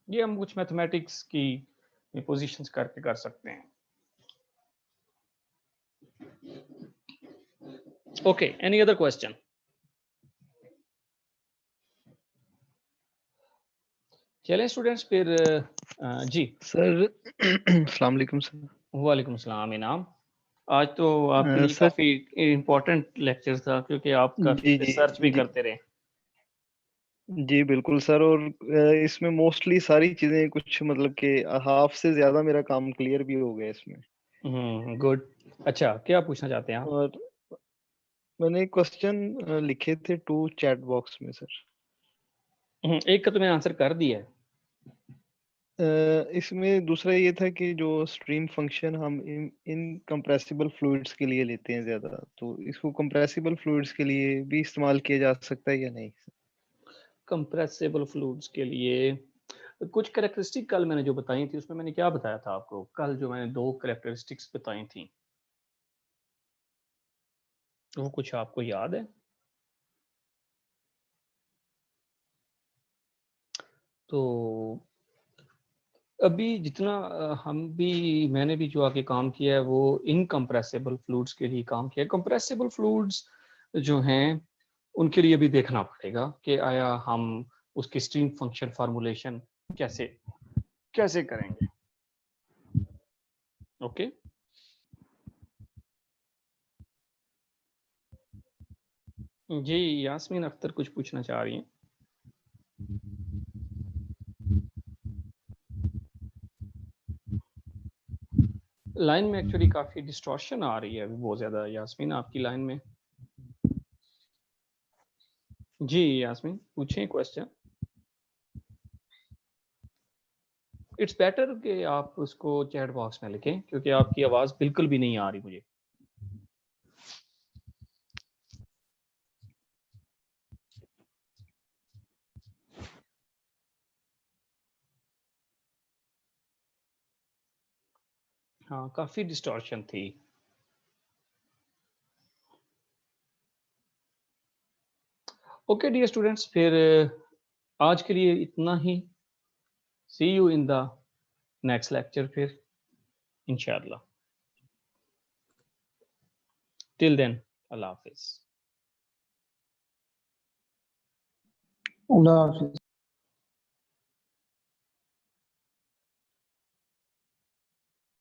ये हम कुछ मैथमेटिक्स की पोजीशंस करके कर सकते हैं। Okay, any other question? चलें स्टूडेंट्स, फिर जी। सर अस्सलाम वालेकुम सर। वालेकुम सलाम इनाम। आज तो आपके लिए सर काफी इम्पोर्टेंट लेक्चर था, क्योंकि आप काफी जी रिसर्च भी जी करते रहे। जी बिल्कुल सर। और इसमें मोस्टली सारी चीजें कुछ मतलब कि हाफ से ज्यादा मेरा काम क्लियर भी हो गया इसमें। गुड। अच्छा, क्या पूछना चाहते हैं आप? और मैंने क्वेश्चन लिखे थे 2 चैट बॉक्स में सर। एक का तो मैंने आंसर कर दिया है। इसमें दूसरा ये था कि जो स्ट्रीम फंक्शन हम इन कंप्रेसिबल फ्लूइड्स के लिए लेते हैं ज्यादा, तो इसको कंप्रेसिबल फ्लूइड्स के लिए भी इस्तेमाल किया जा सकता है या नहीं? कंप्रेसिबल फ्लूइड्स के लिए कुछ कैरेक्टरिस्टिक कल मैंने जो बताई थी, उसमें मैंने क्या बताया था आपको? कल जो मैंने 2 कैरेक्टरिस्टिक्स बताई थी, वो कुछ आपको याद है? तो अभी जितना मैंने भी जो आगे काम किया है, वो इनकम्प्रेसिबल फ्लूइड्स के लिए काम किया है। कंप्रेसिबल फ्लूइड्स जो हैं, उनके लिए भी देखना पड़ेगा कि आया हम उसकी स्ट्रीम फंक्शन फार्मूलेशन कैसे कैसे करेंगे। ओके। जी, यास्मीन अख्तर कुछ पूछना चाह रही हैं। लाइन में एक्चुअली काफी डिस्टॉर्शन आ रही है अभी बहुत ज्यादा, यास्मीन आपकी लाइन में। जी यास्मीन, पूछें क्वेश्चन। इट्स बेटर कि आप उसको चैट बॉक्स में लिखें, क्योंकि आपकी आवाज बिल्कुल भी नहीं आ रही मुझे। हाँ, काफी डिस्टॉर्शन थी। ओके डियर स्टूडेंट्स, फिर आज के लिए इतना ही। See you in the next lecture फिर इंशाल्लाह। टिल देन, अल्लाह हाफिज। अल्लाह हाफिज।